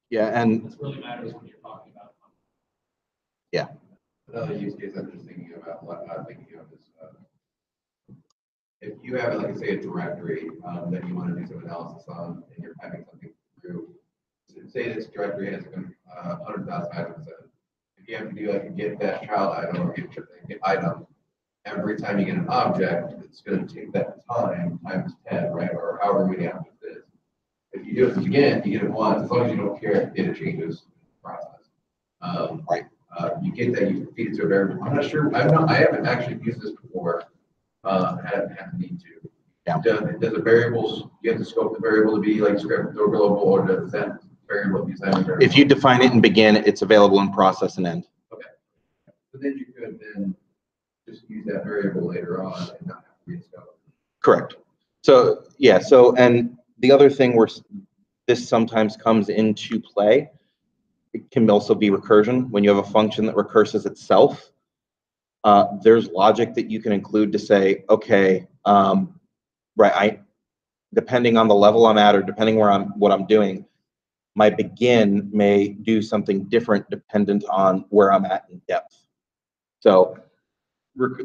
Yeah, and this really matters when you're talking about. Yeah. Another use case I'm just thinking about, is if you have, like, say, a directory that you want to do some analysis on, and you're piping something through. Say this directory has 100,000 items in it. If you have to do like a get dash child item or get item, every time you get an object, it's going to take that time times 10, right, or however many objects it is. If you do it again, you get it once, as long as you don't care if data changes process. Right. You get that, you feed it to a variable. I'm not sure. I haven't actually used this before. Haven't had the need to. Yeah. Does the variables, you have to scope the variable to be like script or global, or does that variable be assigned variable? If you define it and begin, it's available in process and end. Okay. So then you could then just use that variable later on and not have to re-scope. Correct. So yeah. So and the other thing where this sometimes comes into play, it can also be recursion. When you have a function that recurses itself, there's logic that you can include to say, okay, right, depending on the level I'm at or depending what I'm doing, my begin may do something different dependent on where I'm at in depth. So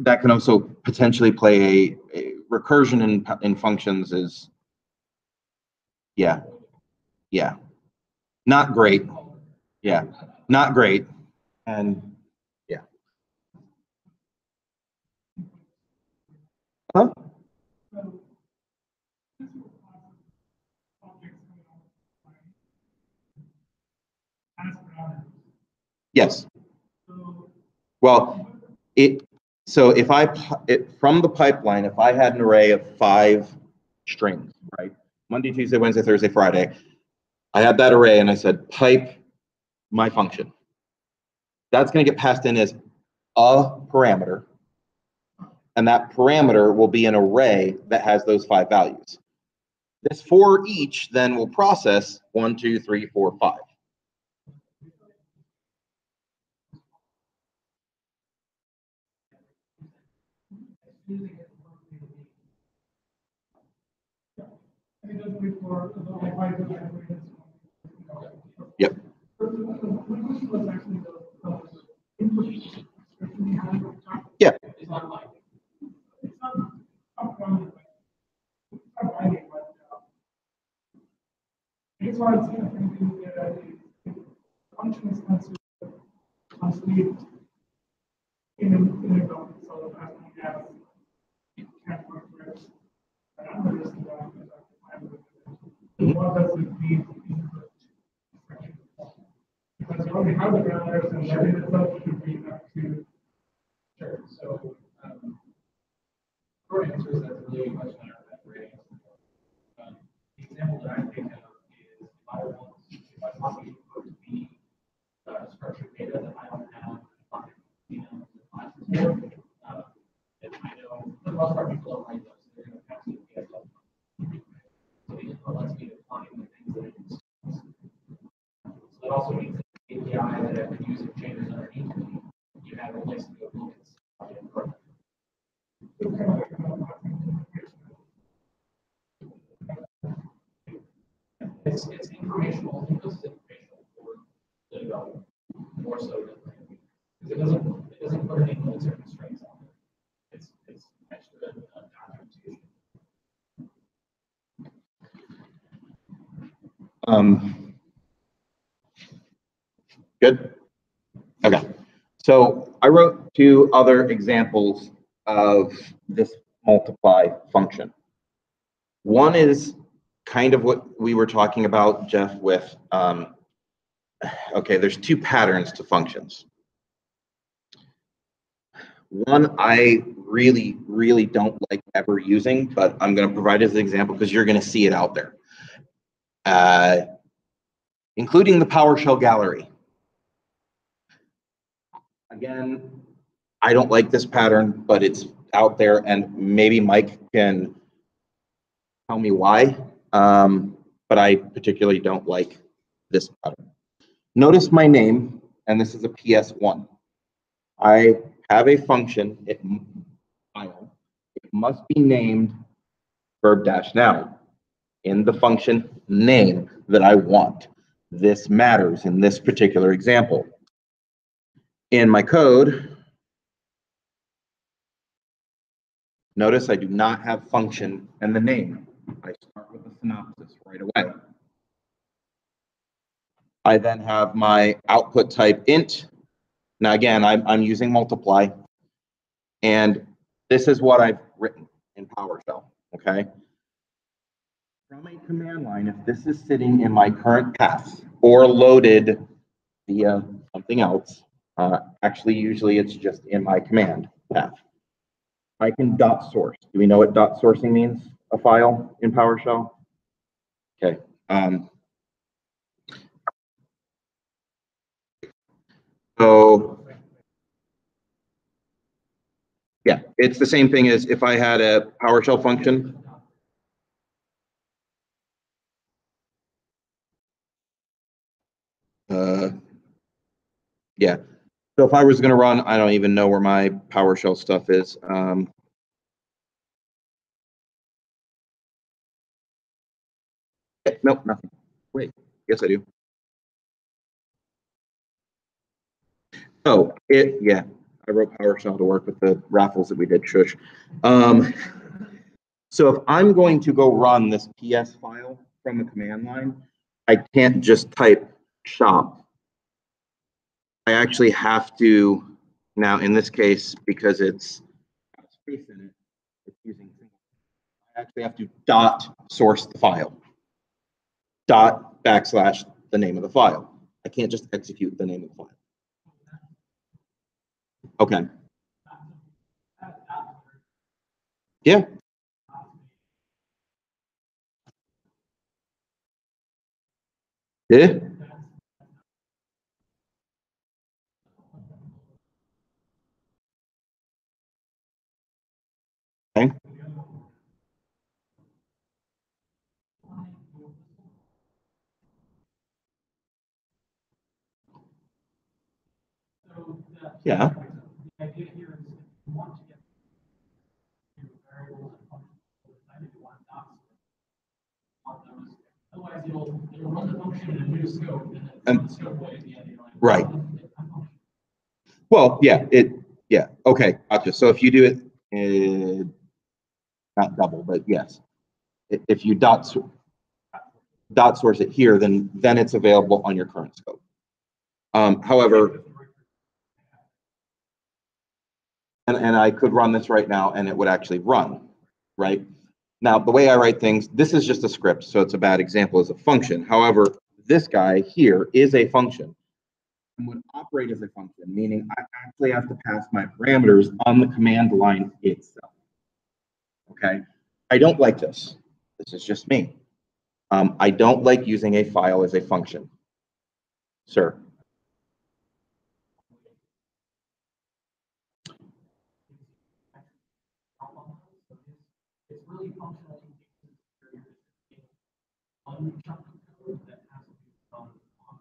that can also potentially play a recursion in functions is, yeah, not great. Yeah, not great. And yeah. Huh? Yes. Well, so if from the pipeline, if I had an array of 5 strings, right? Monday, Tuesday, Wednesday, Thursday, Friday, I had that array and I said pipe my function. That's going to get passed in as a parameter, and that parameter will be an array that has those 5 values. This for each then will process 1, 2, 3, 4, 5. Yep. Yeah. It's hard to functions constantly in a building, so as long as you can't work with another what does it mean input section? Because you already have the parameters and that in itself should be enough to sure. So short answer is that's really much better than great answer. The example that I think of is if I want the input to be structured data that I don't have and I know for the most part people don't like those. They're going to pass it to so the input lets me define the things that I can. So that also means that the API that I've been using changes underneath me. You have a place to go look at stuff. It's informational. This is informational for the developer more so than because it doesn't put any limits or constraints on it. It's extra documentation. Good. Okay. So I wrote 2 other examples of this multiply function. One is kind of what we were talking about, Jeff, with, okay, there's 2 patterns to functions. One I really, really don't like ever using, but I'm going to provide it as an example because you're going to see it out there. Including the PowerShell gallery. Again, I don't like this pattern, but it's out there, and maybe Mike can tell me why, but I particularly don't like this pattern. Notice my name, and this is a PS1. I have a function, it must be named verb-noun in the function name that I want. This matters in this particular example. In my code, notice I do not have function and the name. I start with a synopsis right away. I then have my output type int. Now again, I'm using multiply, and this is what I've written in PowerShell, okay? From a command line, if this is sitting in my current path or loaded via something else, actually usually it's just in my command path. I can dot source. Do we know what dot sourcing means? A file in PowerShell? Okay. So yeah, it's the same thing as if I had a PowerShell function. Yeah. So if I was going to run, I don't even know where my PowerShell stuff is. Nope, nothing. Wait, yes, I do. So yeah, I wrote PowerShell to work with the raffles that we did. Shush. So if I'm going to go run this PS file from the command line, I can't just type shop. I actually have to, now in this case, because it's got space in it, it's using single. I actually have to dot source the file. Dot backslash the name of the file. I can't just execute the name of the file. Okay. Yeah. Yeah. Okay. Yeah. The idea here is you want to get variables and functions decided you want dots on those. Otherwise, it'll run the function in a new scope and then the scope way at the end. Right. Well, yeah, yeah. Okay, gotcha. So if you do it, not double, but yes, if you dot source it here, then it's available on your current scope. However, and I could run this right now and it would actually run, right? Now, the way I write things, this is just a script, so it's a bad example as a function. However, this guy here is a function and would operate as a function, meaning I actually have to pass my parameters on the command line itself. Okay, I don't like this. This is just me. I don't like using a file as a function. Sir. It's really functional one chunk of code that has to be done on.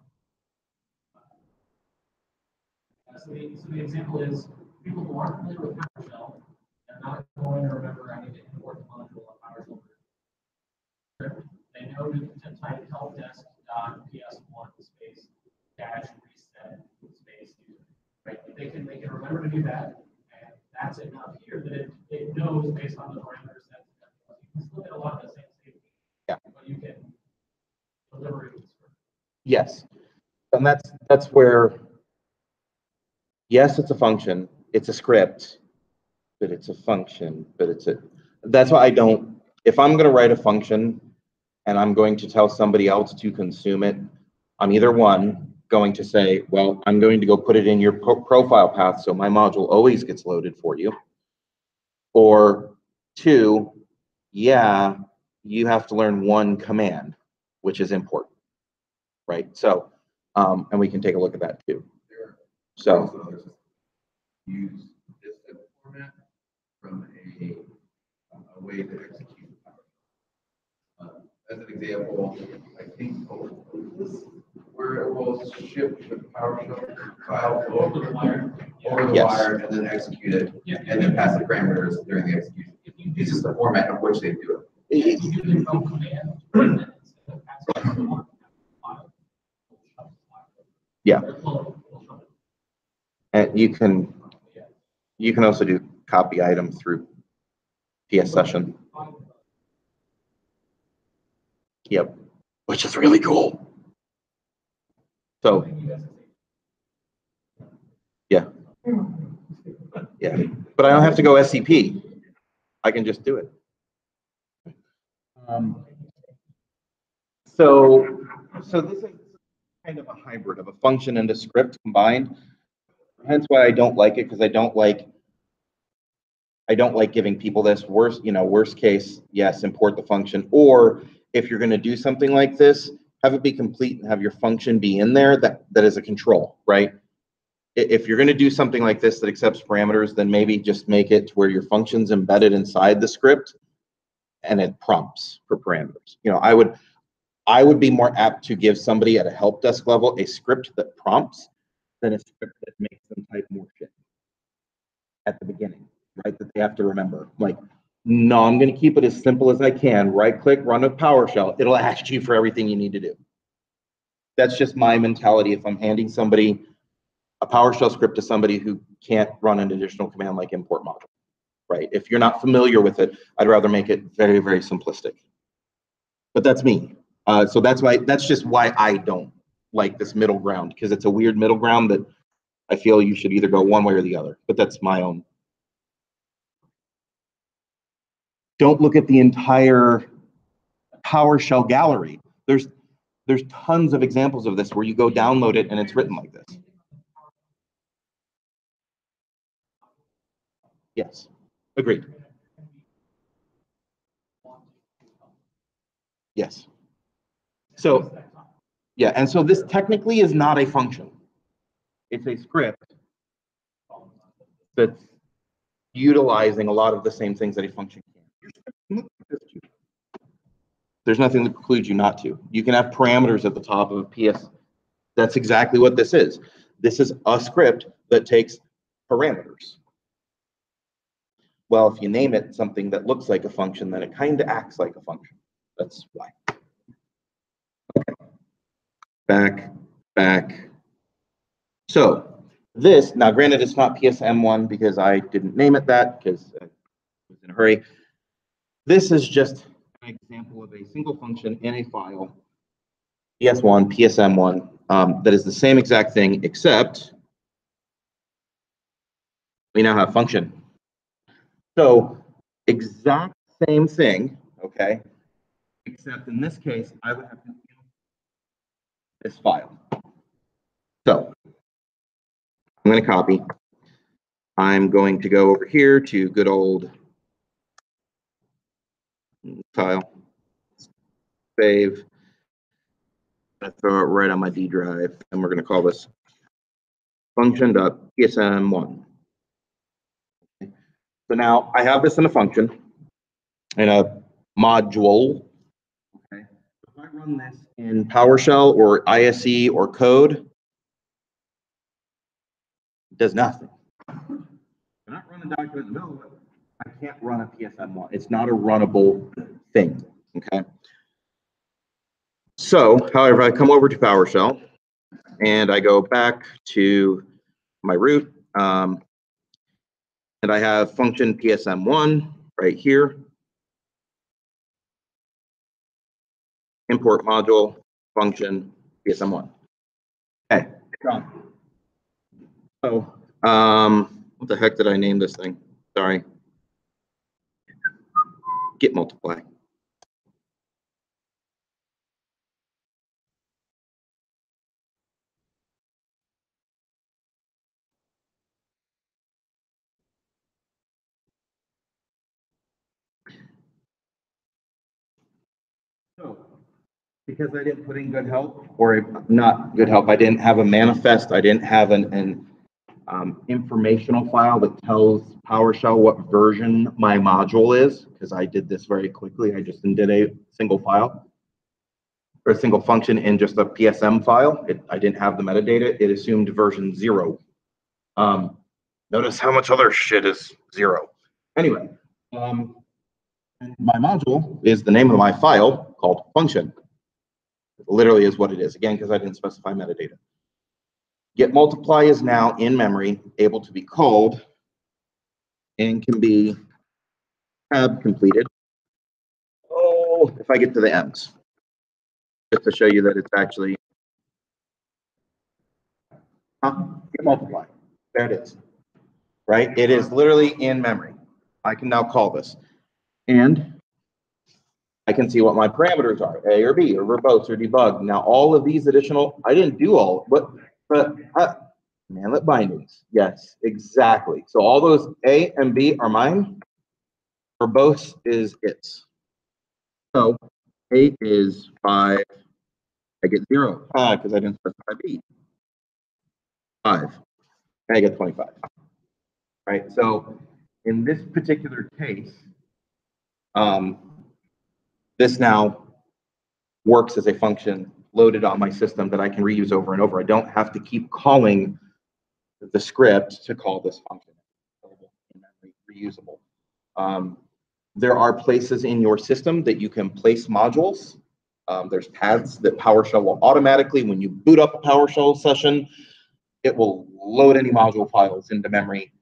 So the example is people who aren't familiar with PowerShell are not going to remember I need to import the module of PowerShell. They know to type helpdesk.ps1 space dash reset space user. Right? They can remember to do that, and that's enough here that it knows based on the parameters that you can still get a lot of the same safety. Yeah. But you can deliver it. Yes, and that's where. Yes, it's a function. It's a script, but it's a function. But that's why I don't. If I'm going to write a function, and I'm going to tell somebody else to consume it, I'm either one going to say, well, I'm going to go put it in your profile path so my module always gets loaded for you. Or two, yeah, you have to learn one command, which is important, right? So, and we can take a look at that too. So, use this type of format from a way to execute. As an example, I think where it will ship the PowerShell file over the wire, and then execute it, and then pass the parameters during the execution. It's just the format of which they do it. Yeah. And you can also do copy item through PS session. Yep, which is really cool. So, yeah. Yeah, but I don't have to go SCP. I can just do it. So this is kind of a hybrid of a function and a script combined. Hence why I don't like it, because I don't like giving people this worst case, yes, import the function. Or if you're going to do something like this, have it be complete and have your function be in there that is a control, right? If you're going to do something like this that accepts parameters, then maybe just make it to where your function's embedded inside the script and it prompts for parameters. I would be more apt to give somebody at a help desk level a script that prompts than a script that makes them type more shit at the beginning, right? That they have to remember. Like, no, I'm going to keep it as simple as I can. Right click, run with PowerShell. It'll ask you for everything you need to do. That's just my mentality. If I'm handing somebody a PowerShell script to somebody who can't run an additional command like import module, right? If you're not familiar with it, I'd rather make it very, very simplistic. But that's me. So that's just why I don't like this middle ground, because it's a weird middle ground that I feel you should either go one way or the other, but that's my own. Don't look at the entire PowerShell gallery. There's tons of examples of this where you go download it and it's written like this. Yes, agreed. Yes. So, yeah, and so this technically is not a function. It's a script that's utilizing a lot of the same things that a function can. There's nothing that precludes you not to. You can have parameters at the top of a PS. That's exactly what this is. This is a script that takes parameters. Well, if you name it something that looks like a function, then it kind of acts like a function. That's why. Okay. Back. So this, now granted, it's not PSM1 because I didn't name it that because I was in a hurry. This is just an example of a single function in a file, PS1, PSM1, that is the same exact thing, except we now have function. So exact same thing, okay? Except in this case, I would have to do this file. So I'm going to copy. I'm going to go over here to good old file, save, throw it right on my D drive, and we're going to call this function.psm1. Okay. So now I have this in a function, in a module. Okay. If I run this in PowerShell or ISE or code, it does nothing. If I not run a document in the middle of it, I can't run a PSM1. It's not a runnable thing. Okay. So, however, I come over to PowerShell and I go back to my root, and I have function PSM1 right here. Import module function PSM1. Okay, done. So, what the heck did I name this thing? Sorry. Get multiply. So, because I didn't put in good help, or not good help, I didn't have a manifest, I didn't have an informational file that tells PowerShell what version my module is, because I did this very quickly. I just did a single file or a single function in just a PSM file. I didn't have the metadata. It assumed version 0. Notice how much other shit is 0. Anyway, and my module is the name of my file called function. It literally is what it is, again, because I didn't specify metadata. Get multiply is now in memory, able to be called, and can be tab completed. Oh, if I get to the M's, just to show you that it's actually get multiply. There it is, right? It is literally in memory. I can now call this, and I can see what my parameters are, A or B, or verbose, or debug. Now, all of these additional, I didn't do all, but manlet bindings. Yes, exactly. So all those A and B are mine. Verbose is its. So 8 is 5. I get 0 because I didn't specify B. 5. I get 25. Right. So in this particular case, this now works as a function loaded on my system that I can reuse over and over. I don't have to keep calling the script to call this function. Reusable. There are places in your system that you can place modules. There's paths that PowerShell will automatically, when you boot up a PowerShell session, it will load any module files into memory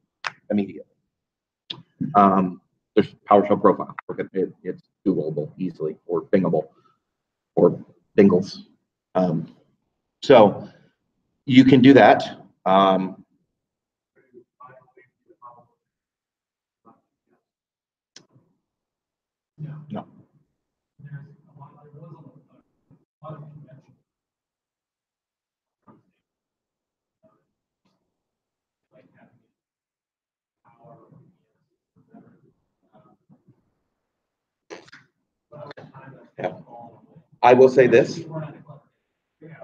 immediately. There's PowerShell profile. It's Googleable easily, or Bingable, or Bingles. So you can do that. No. There's a lot, there was a lot of convention. Like having power, Yeah. I will say this.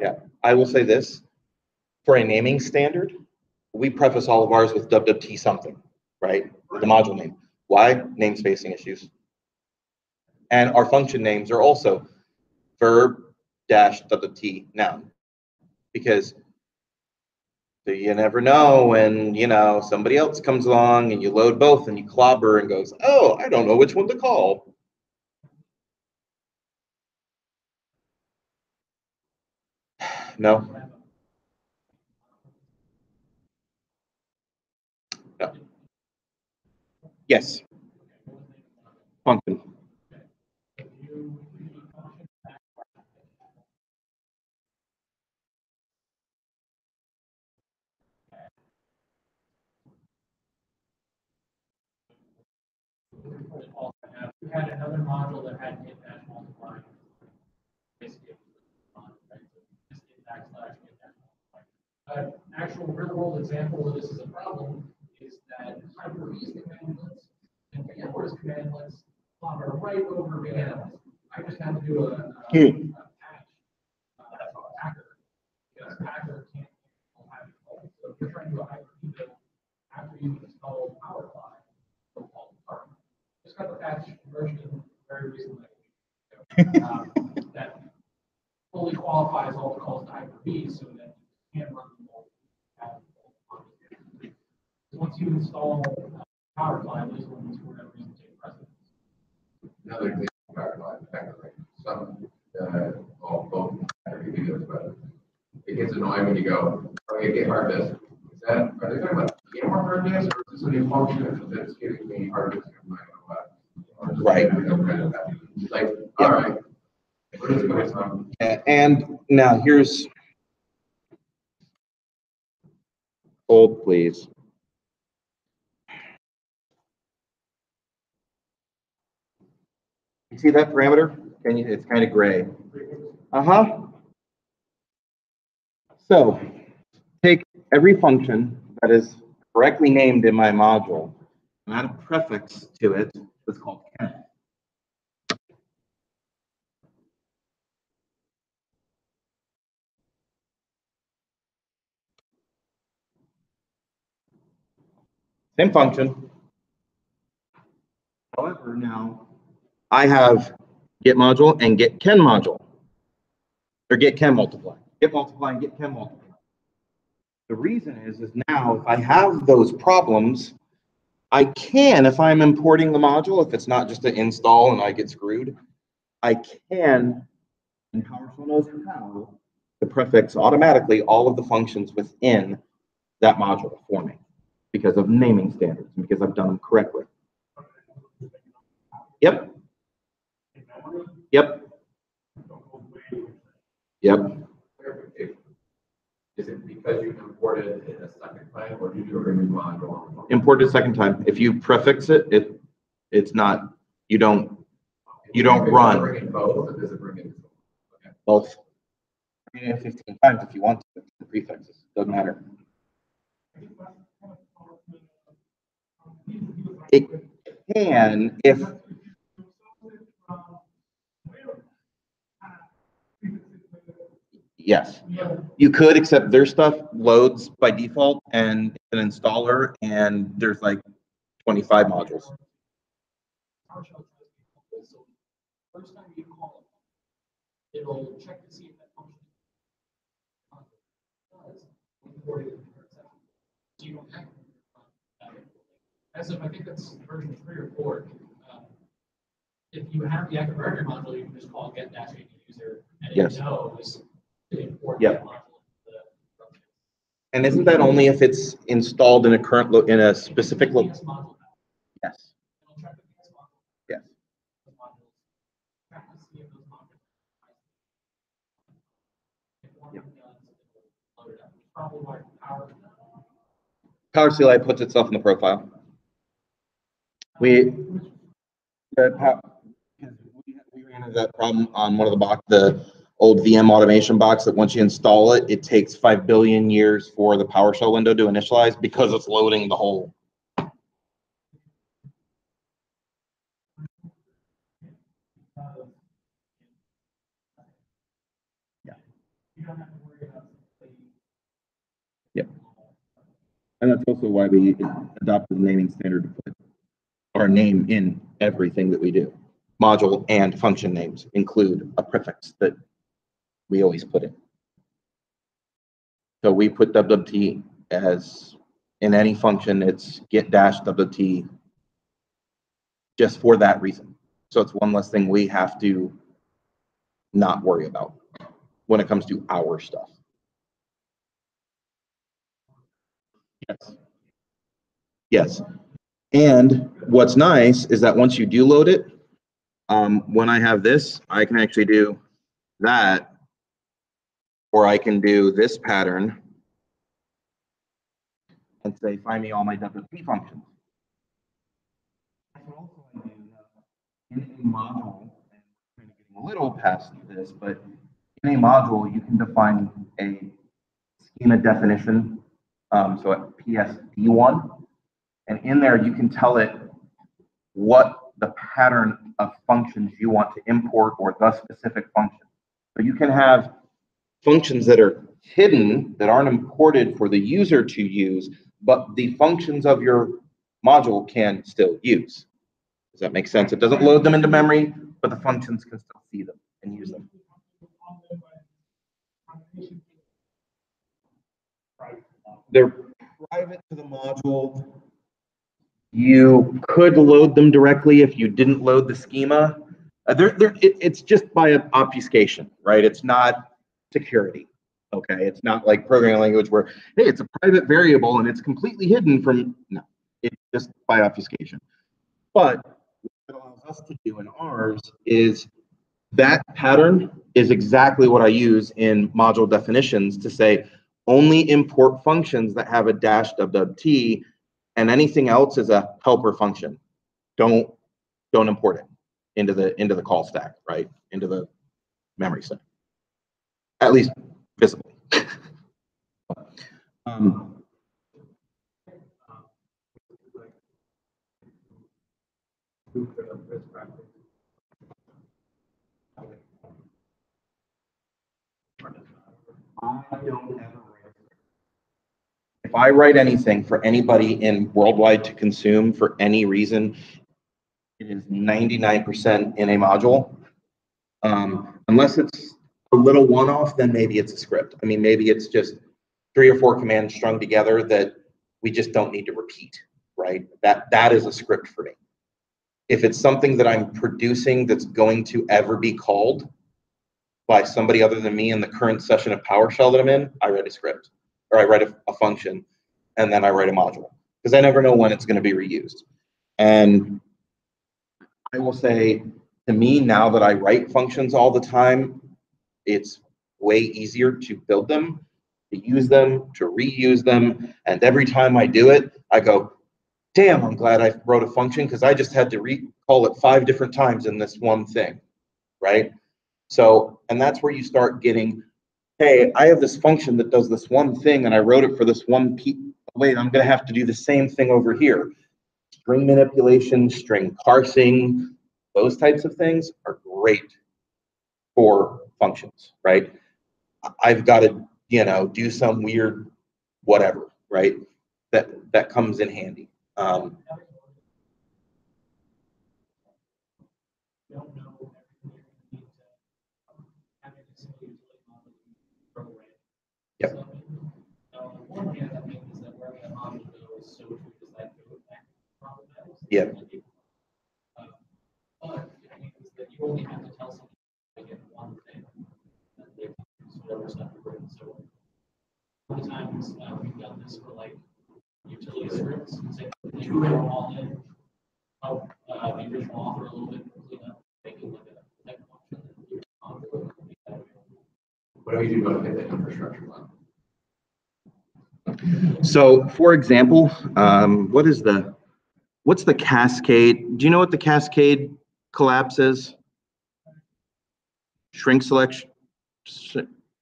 Yeah, I will say this. For a naming standard, we preface all of ours with WWT something, right? The module name. Why? Namespacing issues. And our function names are also verb dash WWT noun, because you never know when, you know, somebody else comes along and you load both and you clobber and goes, oh, I don't know which one to call. No. No. Yes. Function. We had another module that had get dash multiply. Basically, just get backslash get dash multiply. Actual real world example where this is a problem is that Hyper-V's commandlets and VMware's commandlets are right over VMs. I just had to do a patch Packer, because Packer can't have it all. So if you're trying to do a Hyper-V build after you install PowerShell, it'll fall apart. Just got the patch version very recently that fully qualifies all the calls to Hyper-V so that you can run them all. Once you install PowerShell, these ones for whatever reason take precedence. Another thing about PowerShell, effectively, some both videos, but it gets annoying when you go, okay, get hard disk. Is that, are they talking about get more hard disk, or is this a new function that's giving me hard disk? Right. Like, all right. Where is it coming from? And now here's, hold please. You see that parameter? Can you? It's kind of gray. So take every function that is correctly named in my module and add a prefix to it that's called ken. Same function. However, now I have get module and get ken module, or get ken multiply. Get multiply and get ken multiply. The reason is now if I have those problems, I can, if I'm importing the module, if it's not just an install and I get screwed, I can, and PowerShell knows how, to prefix automatically all of the functions within that module for me because of naming standards and because I've done them correctly. Yep. Yep. Yep. Is it because you imported it a second time, or did you do a new module? Imported second time. If you prefix it, it's not. You don't run. Bring in both, or does it bring in both? Bring it in 15 times if you want to. The prefixes doesn't matter. It can if. Yes, you could, except their stuff loads by default and it's an installer, and there's like 25 modules. First time you call it, it'll check to see if that function does. So you don't have as of I think that's version 3 or 4. If you have the Active Directory module, you can just call get -a user and it knows to import that module into the function. And isn't that only if it's installed in a current in a specific PS module. Yes. It'll check the PS module. Yes. Those modules. Check to see if those modules. If one Yep. does, it'll load it up. It's probably why PowerShell puts itself in the profile. We ran into that problem on one of the old VM automation box that once you install it, it takes 5 billion years for the PowerShell window to initialize because it's loading the whole. Yeah. you don't have to worry about Yep. And that's also why we adopted the naming standard to put our name in everything that we do. Module and function names include a prefix that we always put in. So we put WWT as in any function, it's get dash WWT just for that reason. So it's one less thing we have to not worry about when it comes to our stuff. Yes. Yes. And what's nice is that once you do load it, when I have this, I can actually do that, or I can do this pattern and say, find me all my WP functions. I can also do in a module, and we're kind of getting a little past this, but in a module, you can define a schema definition. So at PSD1, and in there, you can tell it what the pattern of functions you want to import or the specific function. So you can have functions that are hidden, that aren't imported for the user to use, but the functions of your module can still use. Does that make sense? It doesn't load them into memory, but the functions can still see them and use them. They're private to the module. You could load them directly if you didn't load the schema. It's just by obfuscation, right? It's not security. Okay, it's not like programming language where, hey, it's a private variable and it's completely hidden from, no, it's just by obfuscation. But what it allows us to do in ours is that pattern is exactly what I use in module definitions to say only import functions that have a dash WWT, and anything else is a helper function. Don't import it into the call stack, right? Into the memory stack. At least visibly. If I write anything for anybody in worldwide to consume for any reason, it is 99% in a module. Unless it's a little one-off, then maybe it's a script. I mean, maybe it's just 3 or 4 commands strung together that we just don't need to repeat, right? That is a script for me. If it's something that I'm producing that's going to ever be called by somebody other than me in the current session of PowerShell that I'm in, I write a script, or I write a function, and then I write a module, because I never know when it's going to be reused. And I will say, to me, now that I write functions all the time, it's way easier to build them, to use them, to reuse them. And every time I do it, I go, damn, I'm glad I wrote a function, because I just had to recall it 5 different times in this one thing, right? So, and that's where you start getting, hey, I have this function that does this one thing, and I wrote it for this one piece. Wait, I'm going to have to do the same thing over here. String manipulation, string parsing, those types of things are great for functions, right? I've got to, do some weird whatever, right? That comes in handy. Yep. Yeah. But it means that you only have to tell someone to get one thing, that they can whatever stuff you're bringing. So sometimes building scripts, and say, you go all in, help the original author a little bit, clean up, make it look at a type function. What do we do about the infrastructure level? So for example, what's the cascade? Do you know what the cascade collapse is? Shrink selection,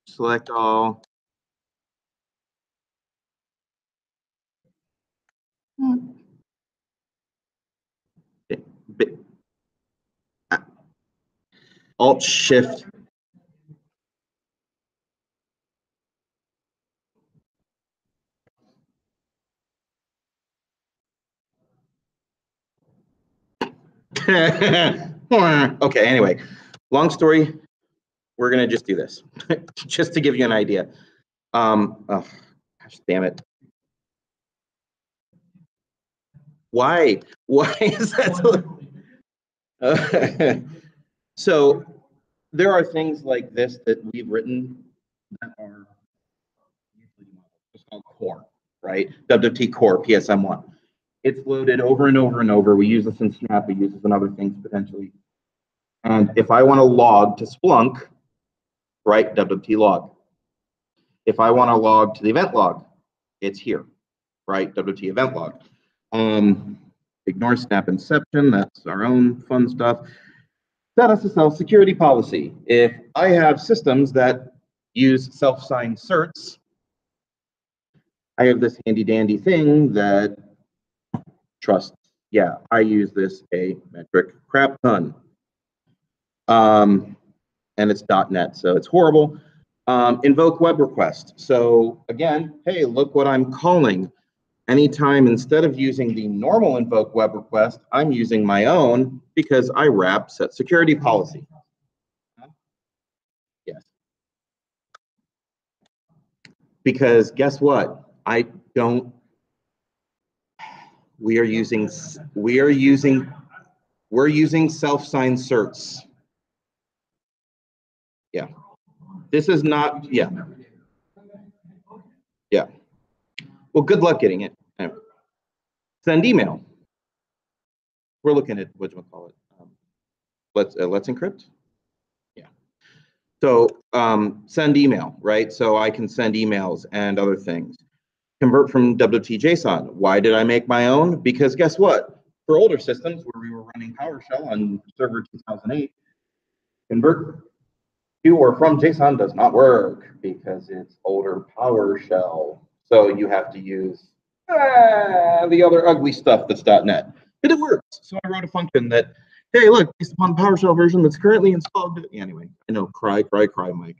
select all. Alt Shift. Okay, anyway, long story, we're gonna just do this, just to give you an idea. Oh, gosh, damn it. Why is that so? So there are things like this that we've written that are just called core, right? WT core, PSM1. It's loaded over and over and over. We use this in Snap, we use this in other things potentially. And if I want to log to Splunk, right, WT log. If I want to log to the event log, it's here, right, WT event log. Ignore Snap Inception, that's our own fun stuff. SSL security policy. If I have systems that use self-signed certs, I have this handy dandy thing that trusts. Yeah, I use this a metric crap ton. And it's .NET, so it's horrible. Invoke web request. So again, hey, look what I'm calling. Anytime instead of using the normal invoke web request, I'm using my own because I wrap set security policy. Yes. Because guess what? We're using self-signed certs. Yeah. This is not, yeah. Yeah. Well, good luck getting it. Anyway. Send email. We're looking at whatchamacallit. Let's encrypt. Yeah. So send email, right? So I can send emails and other things. Convert from WT JSON. Why did I make my own? Because guess what? For older systems where we were running PowerShell on server 2008, convert to or from JSON does not work because it's older PowerShell. So you have to use the other ugly stuff that's .NET. But it works. So I wrote a function that, hey, look, based upon the PowerShell version that's currently installed. Anyway, I know, cry, Mike.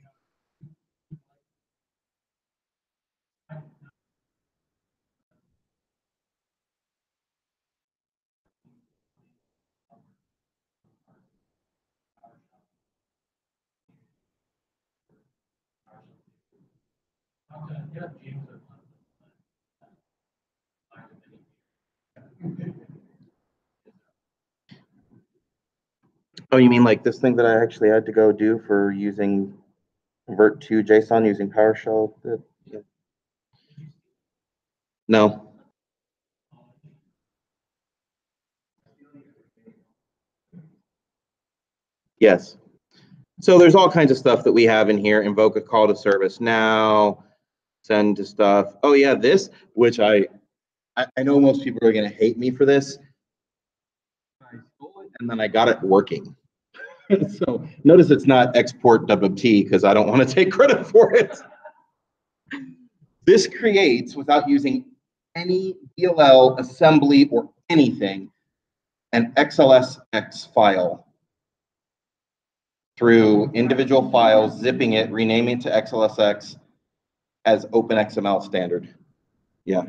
Oh, you mean like this thing that I actually had to go do for using convert to JSON using PowerShell? Yeah. No. Yes. So there's all kinds of stuff that we have in here. Invoke a call to service now, send to stuff. Oh yeah, this, which I know most people are going to hate me for this. I stole it and then I got it working. So notice it's not export WT because I don't want to take credit for it. This creates, without using any DLL, assembly, or anything, an XLSX file through individual files, zipping it, renaming it to XLSX as OpenXML standard. Yeah,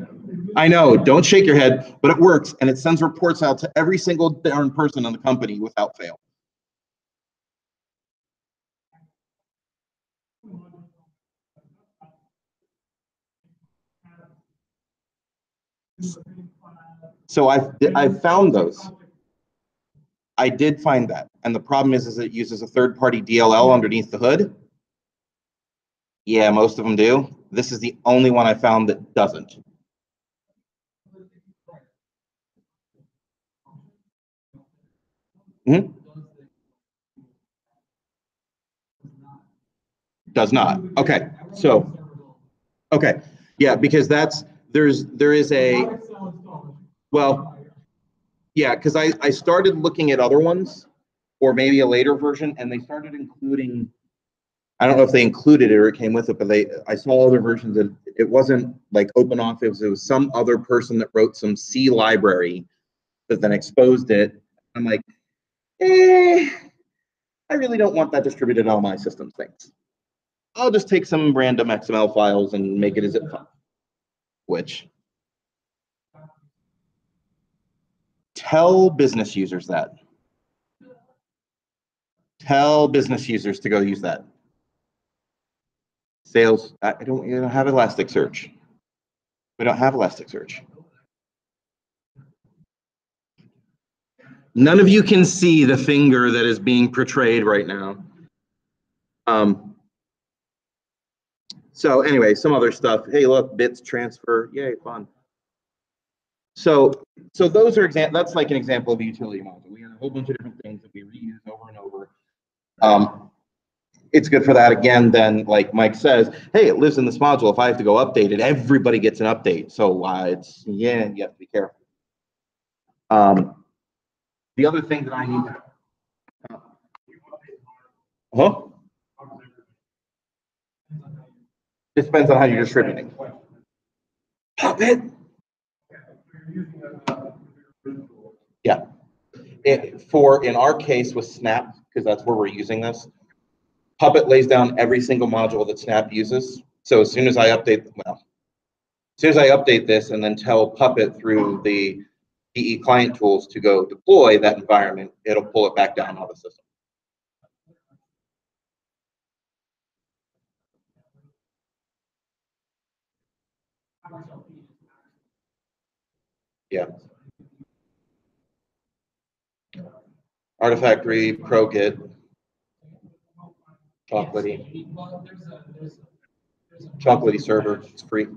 I know, don't shake your head, but it works, and it sends reports out to every single darn person in the company without fail. So I found those. I did find that, and the problem is it uses a third-party DLL underneath the hood. Yeah, most of them do. This is the only one I found that doesn't. Mhm. Does not. Okay. So, okay. Yeah, because there is a, well, yeah, because I started looking at other ones or maybe a later version and they started including, I don't know if they included it or it came with it, but I saw other versions and it wasn't like OpenOffice. It was some other person that wrote some C library that then exposed it. I'm like, I really don't want that distributed on my systems things. I'll just take some random XML files and make it a zip file, which tell business users that. Tell business users to go use that. Sales, I don't have Elasticsearch. We don't have Elasticsearch. None of you can see the finger that is being portrayed right now. So anyway, some other stuff. Hey, look, bits transfer. Yay, fun. So those are that's like an example of a utility module. We have a whole bunch of different things that we reuse over and over. It's good for that. Again, then like Mike says, hey, it lives in this module. If I have to go update it, everybody gets an update. So it's, yeah, you have to be careful. The other thing that I need to, it depends on how you're distributing. Puppet. Yeah. In our case with Snap, because that's where we're using this, Puppet lays down every single module that Snap uses. So as soon as I update, this and then tell Puppet through the PE client tools to go deploy that environment, it'll pull it back down on the system. Yeah. Artifactory, ProGit, Chocolatey server, it's free.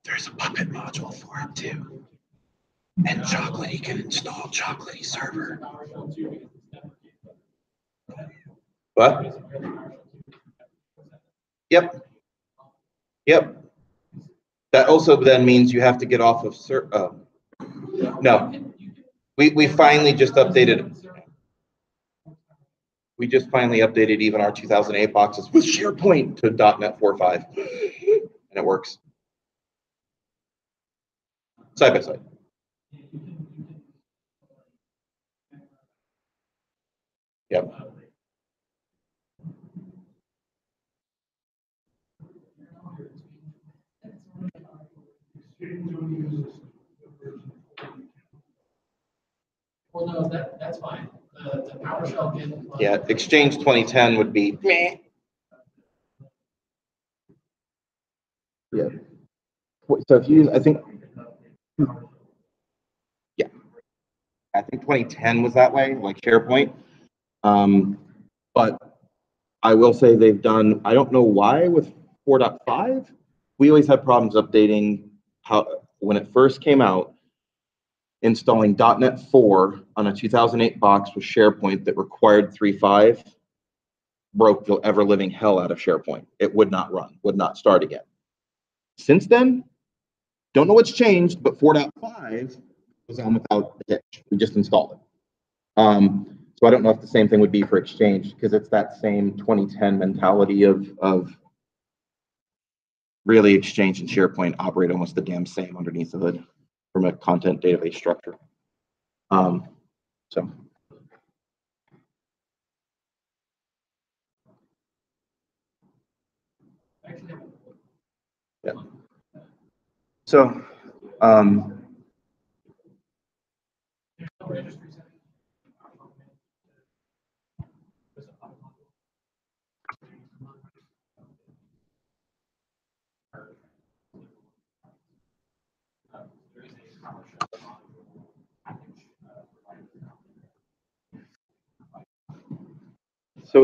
There's a Puppet module for it too. And Chocolatey can install Chocolatey server. What? Yep. Yep. That also then means you have to get off of no. We finally just updated. We just finally updated even our 2008 boxes with SharePoint to .NET 4.5, and it works side by side. Yep. Well, no, that's fine. The PowerShell can. Yeah, Exchange 2010 would be meh. Yeah. So if you, I think, yeah, I think 2010 was that way, like SharePoint. But I will say they've done, I don't know why with 4.5, we always had problems updating when it first came out, installing .NET 4 on a 2008 box with SharePoint that required 3.5 broke the ever-living hell out of SharePoint. It would not run, would not start again. Since then, don't know what's changed, but 4.5 was on without the hitch. We just installed it. So I don't know if the same thing would be for Exchange, because it's that same 2010 mentality of really Exchange and SharePoint operate almost the damn same underneath the hood from a content database structure. So. Yeah. So,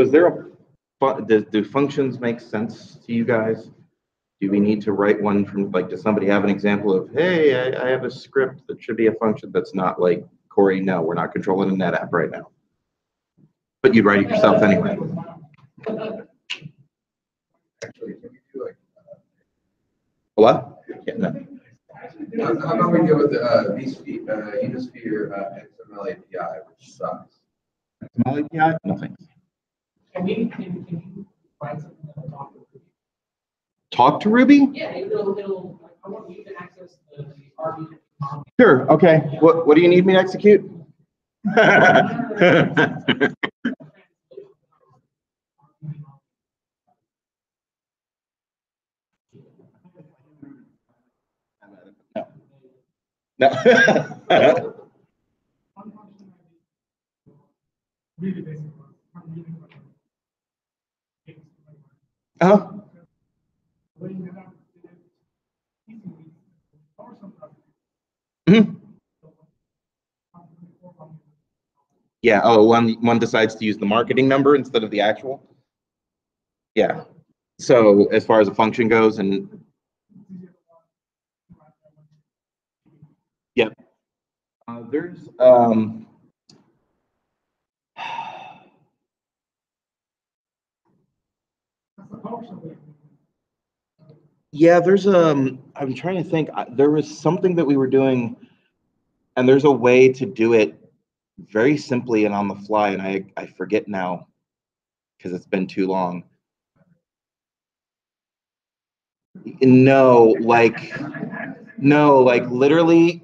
is there do functions make sense to you guys? Do we need to write one from, like, does somebody have an example of, hey, I have a script that should be a function that's not like Corey, no, we're not controlling a net app right now. But you'd write it yourself anyway. Actually, can we do like, What? Yeah, no. how about we go with the, Unisphere, XML API, which sucks. XML API? No thanks. Can you find something that'll talk to Ruby? Talk to Ruby? Yeah, it'll, I want you to access the RB. Sure, okay. What do you need me to execute? No. No. Uh-huh. Mhm. Yeah, oh, one decides to use the marketing number instead of the actual. Yeah. So as far as a function goes, and yep. There's yeah, there's I'm trying to think. There was something that we were doing, and there's a way to do it very simply and on the fly, and I forget now because it's been too long. No, literally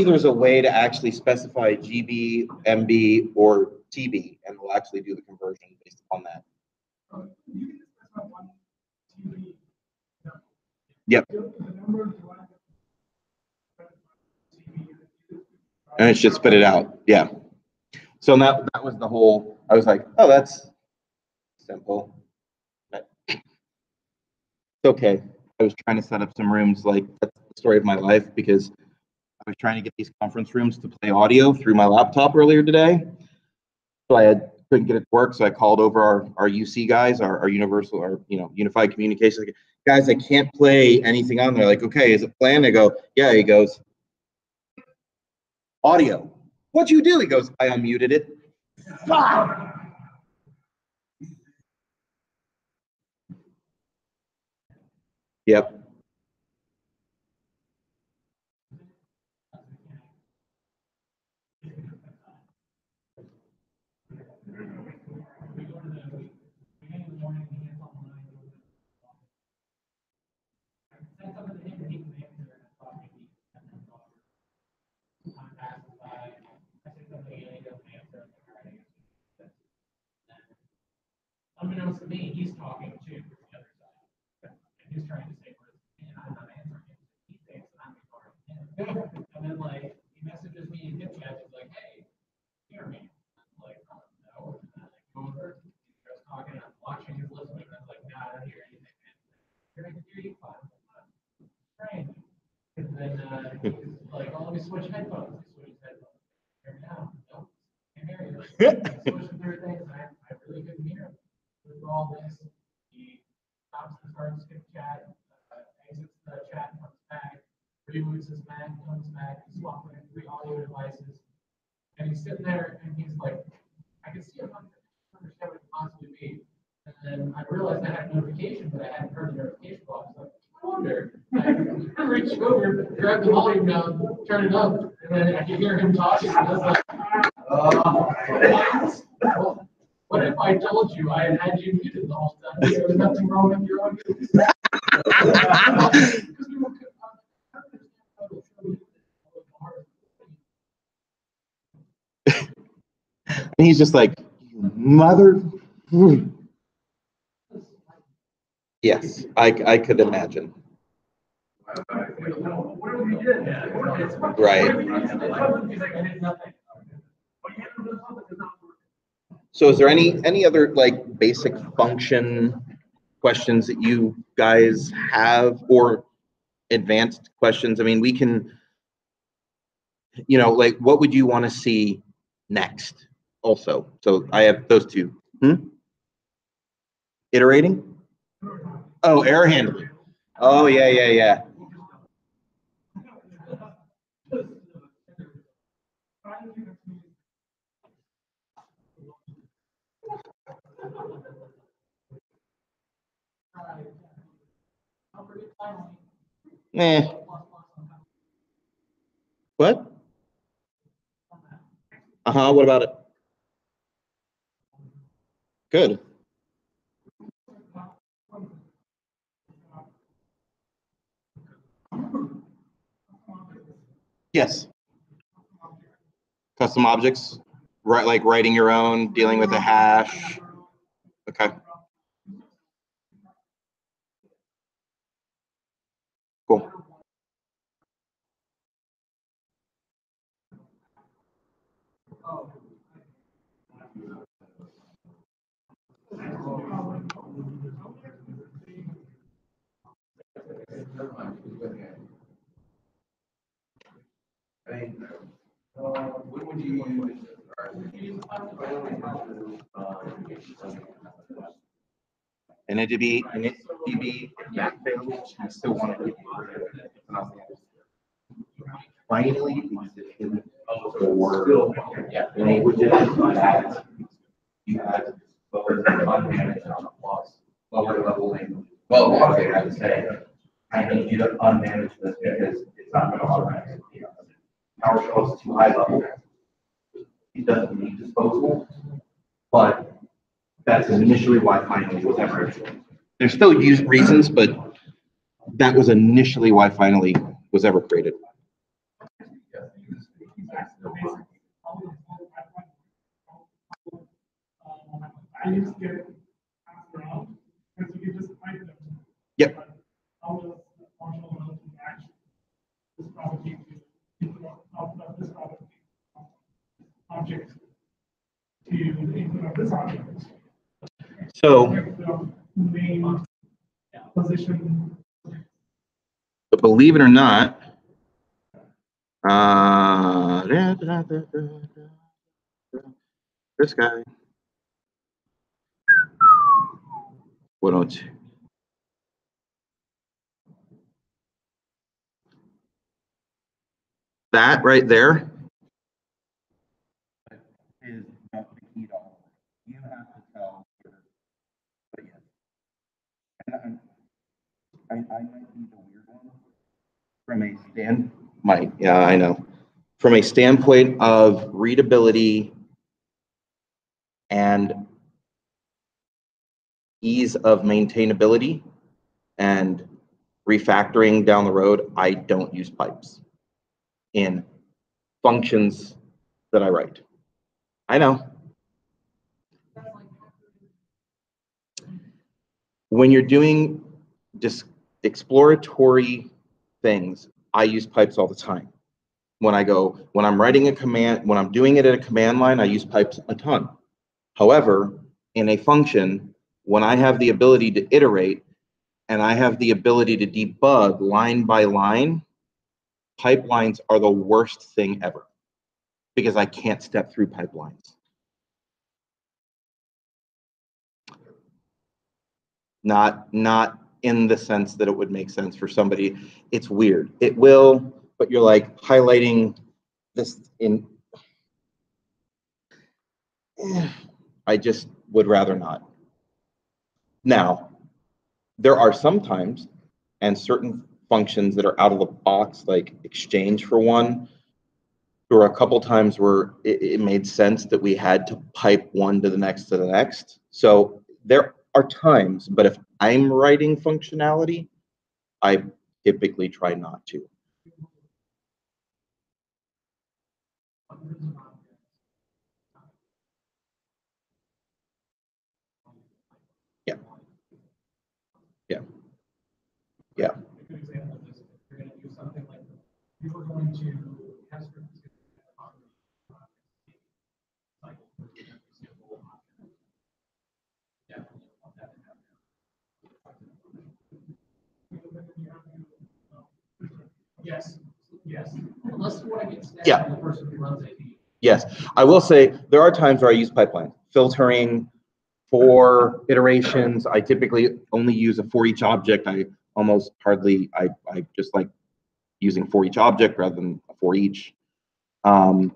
there's a way to actually specify GB, MB, or TB, and we'll actually do the conversion based upon that. Yep. And it should spit it out. Yeah. So that was the whole, I was like, oh, that's simple. It's okay. I was trying to set up some rooms, like that's the story of my life, because I was trying to get these conference rooms to play audio through my laptop earlier today. So couldn't get it to work. So I called over our UC guys, our universal, our unified communications. Like, guys, I can't play anything on there. Like, okay, is it playing? I go, yeah. He goes, audio. What'd you do? He goes, I unmuted it. Fuck. Yep. Unbeknownst to me, he's talking to the other side. And he's trying to say, and I'm not answering him. He thinks I'm ignoring him. And then like he messages me in hip chat, he's like, hey, hear me. I'm like, oh, no. And I go over, he starts talking, I'm watching, he's listening, and I'm like, nah, I don't hear anything, man. I can hear you fine. Strange. And then he's like, oh, let me switch headphones. He switches headphones. Hear me now? Nope. Can't hear you. Switching through things, I really couldn't hear him. Through all this, he stops and starts skip chat, exits the chat, comes back, reboots his Mac, comes back, he's swapping 3 audio devices, and he's sitting there and he's like, I can see him understand what it could possibly be. And then I realized I had a notification, but I hadn't heard the notification bell. I was like, I wonder. I reached over, grabbed the volume down, turned it up, and then I could hear him talking. And I was like, what if I told you I had you muted the whole time? There was nothing wrong with your audio. And he's just like, mother. Yes, I could imagine. Right. So is there any other like basic function questions that you guys have, or advanced questions? I mean, we can, like, what would you want to see next also? So I have those two. Iterating? Oh, error handling. Oh, yeah. Eh. What? Uh-huh, what about it? Good. Yes. Custom objects, right? Like writing your own, dealing with a hash. Okay. Cool. I mean, what would you use? And it to be, and it to be back fails, you still want to keep it. Finally, or, yeah, languages that you had lower unmanaged plus, lower level language. Well, one thing I would say, I need you to unmanage this because it's not going to automatically. PowerShell is too high level. It doesn't need disposable, but that's initially why finally was ever. There's still reasons, but that was initially why finally was ever created. Yep. Object to input of this object. So, Name, position. but believe it or not, this guy. What don't you? That right there is the key to all of it. You have to tell. But yes, and I might be the weird one from a yeah, I know. From a standpoint of readability and ease of maintainability and refactoring down the road, I don't use pipes in functions that I write. I know. When you're doing just exploratory things, I use pipes all the time. When I'm writing a command, when I'm doing it at a command line, I use pipes a ton. However, in a function, when I have the ability to iterate and I have the ability to debug line by line, pipelines are the worst thing ever because I can't step through pipelines. Not in the sense that it would make sense for somebody. It's weird. It will, but you're like highlighting this in. I just would rather not. Now, there are some times and certain functions that are out of the box, like exchange for one. There were a couple times where it made sense that we had to pipe one to the next to the next. So there are times, but if I'm writing functionality, I typically try not to. Yeah. Yeah. Yeah. A good example of this, if you're going to do something like you were going to have scripts. Yes, yes. Unless you want to get staff, Yeah. the person who runs AP. Yes, I will say there are times where I use pipeline filtering for iterations. I typically only use a for each object. I almost hardly, I just like using for each object rather than for each. In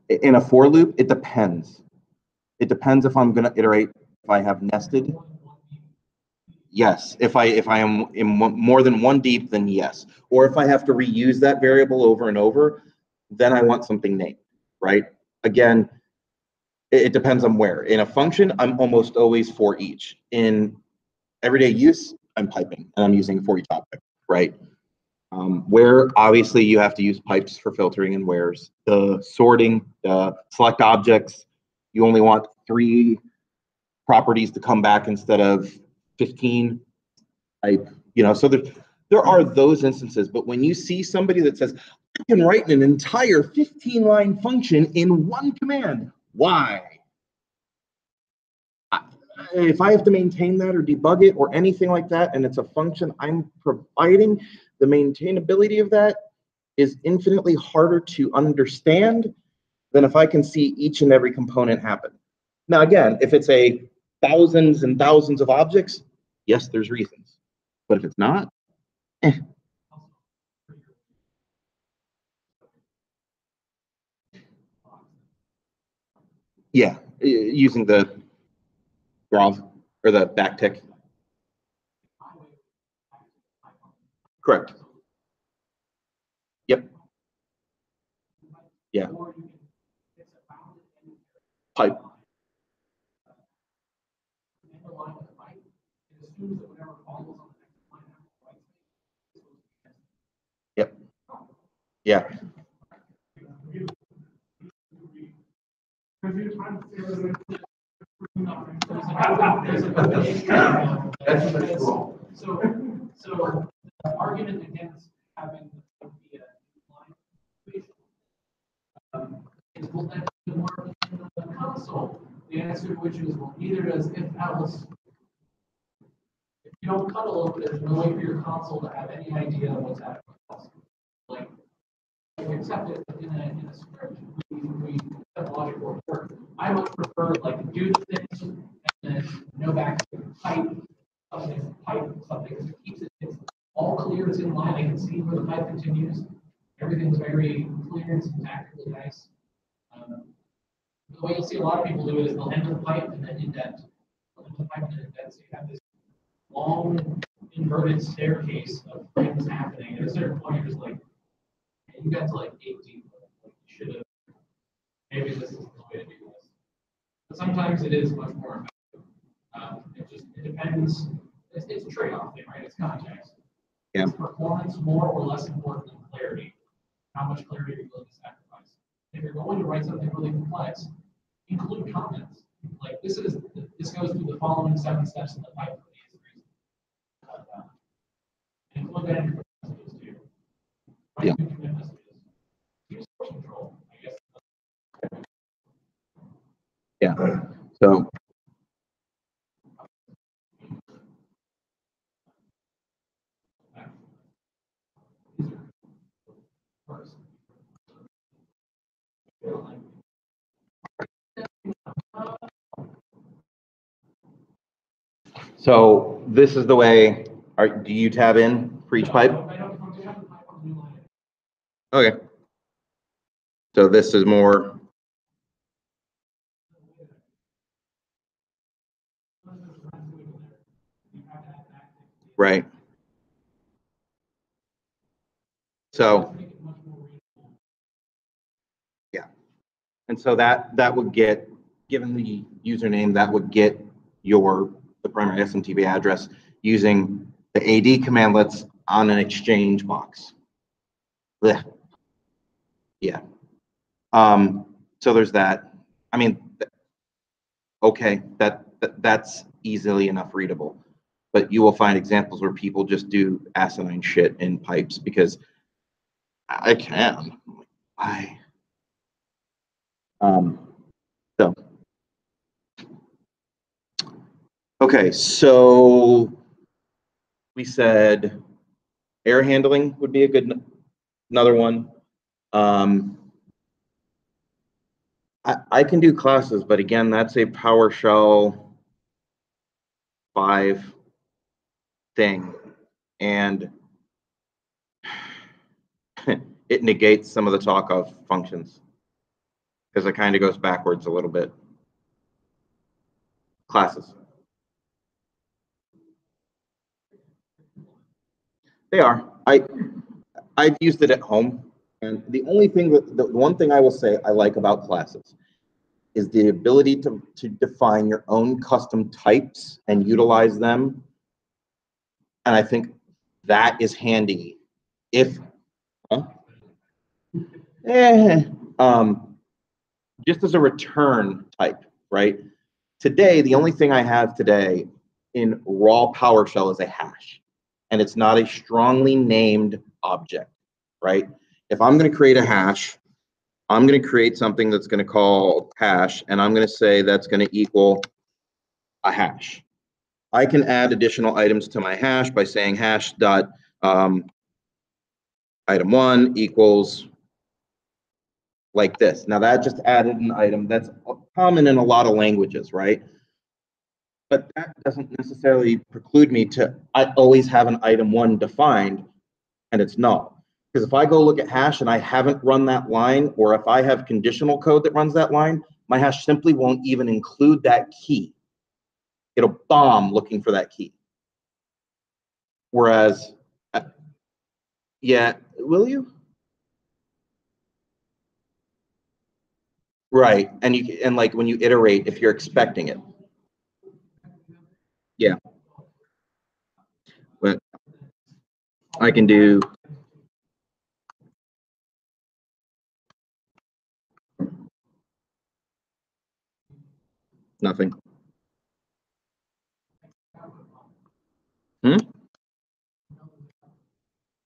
a for loop, it depends. It depends if I'm going to iterate If I have nested, yes. If I am in more than one deep, then yes. Or if I have to reuse that variable over and over, then I want something named, right? Again, it depends on where. In a function, I'm almost always for each. In everyday use, I'm piping and I'm using for each object, right? Where obviously you have to use pipes for filtering and wheres. The sorting, the select objects, you only want 3 properties to come back instead of 15. So there are those instances, but when you see somebody that says, I can write an entire 15-line function in one command, why? If I have to maintain that or debug it or anything like that, and it's a function I'm providing, the maintainability of that is infinitely harder to understand than if I can see each and every component happen. Now, again, if it's a thousands and thousands of objects, yes, there's reasons. But if it's not, yeah, using the graph or the backtick. Correct. Yep. Yeah. Pipe. Yep. Yeah. That's cool. So the argument against having the line is will that work in the console? The answer to which is well, neither does if else. If you don't cuddle, there's no way for your console to have any idea of what's happening. Like, we accept it in a script, we accept logical work. I would prefer like do the things and then no back to pipe something that keeps it. It's all clear, it's in line. I can see where the pipe continues. Everything's very clear and syntactically nice. The way you'll see a lot of people do it is they'll end the pipe and then indent. They'll end the pipe and then indent. So you have this long inverted staircase of things happening. At a certain point, you're just like, you got to like 8 deep. Like you should have. Maybe this is the way to do this. But sometimes it is much more effective. It depends. It's a trade-off thing, right? It's context. Yeah. Is performance more or less important than clarity? How much clarity are you willing to sacrifice? If you're going to write something really complex, include comments. Like this goes through the following 7 steps in the pipe for these reasons. Include that in your messages too. Write good commit messages. Use source control, I guess. Yeah. So So this is the way. Do you tab in for each pipe? Okay. So this is more. Right. So. Yeah. And so that would get, given the username, that would get the primary SMTP address using the AD commandlets on an exchange box. Blech. Yeah. So there's that. I mean, okay, that's easily enough readable, but you will find examples where people just do asinine shit in pipes because I can. Why? So. Okay, so we said air handling would be another one. I can do classes, but again, that's a PowerShell 5 thing, and it negates some of the talk of functions because it kind of goes backwards a little bit. Classes. They are. I've used it at home, and the only thing the one thing I will say I like about classes is the ability to define your own custom types and utilize them. And I think that is handy if eh, just as a return type, right? Today, the only thing I have today in raw PowerShell is a hash, and it's not a strongly named object, right? If I'm going to create a hash, I'm going to create something that's going to call hash, and I'm going to say that's going to equal a hash. I can add additional items to my hash by saying hash dot item 1 equals like this. Now that just added an item that's common in a lot of languages, right? But that doesn't necessarily preclude me to, I always have an item 1 defined and it's null. Because if I go look at hash and I haven't run that line, or if I have conditional code that runs that line, my hash simply won't even include that key. It'll bomb looking for that key. Whereas, yeah, will you? Right, and like when you iterate, if you're expecting it. Yeah. But I can do nothing. Hmm?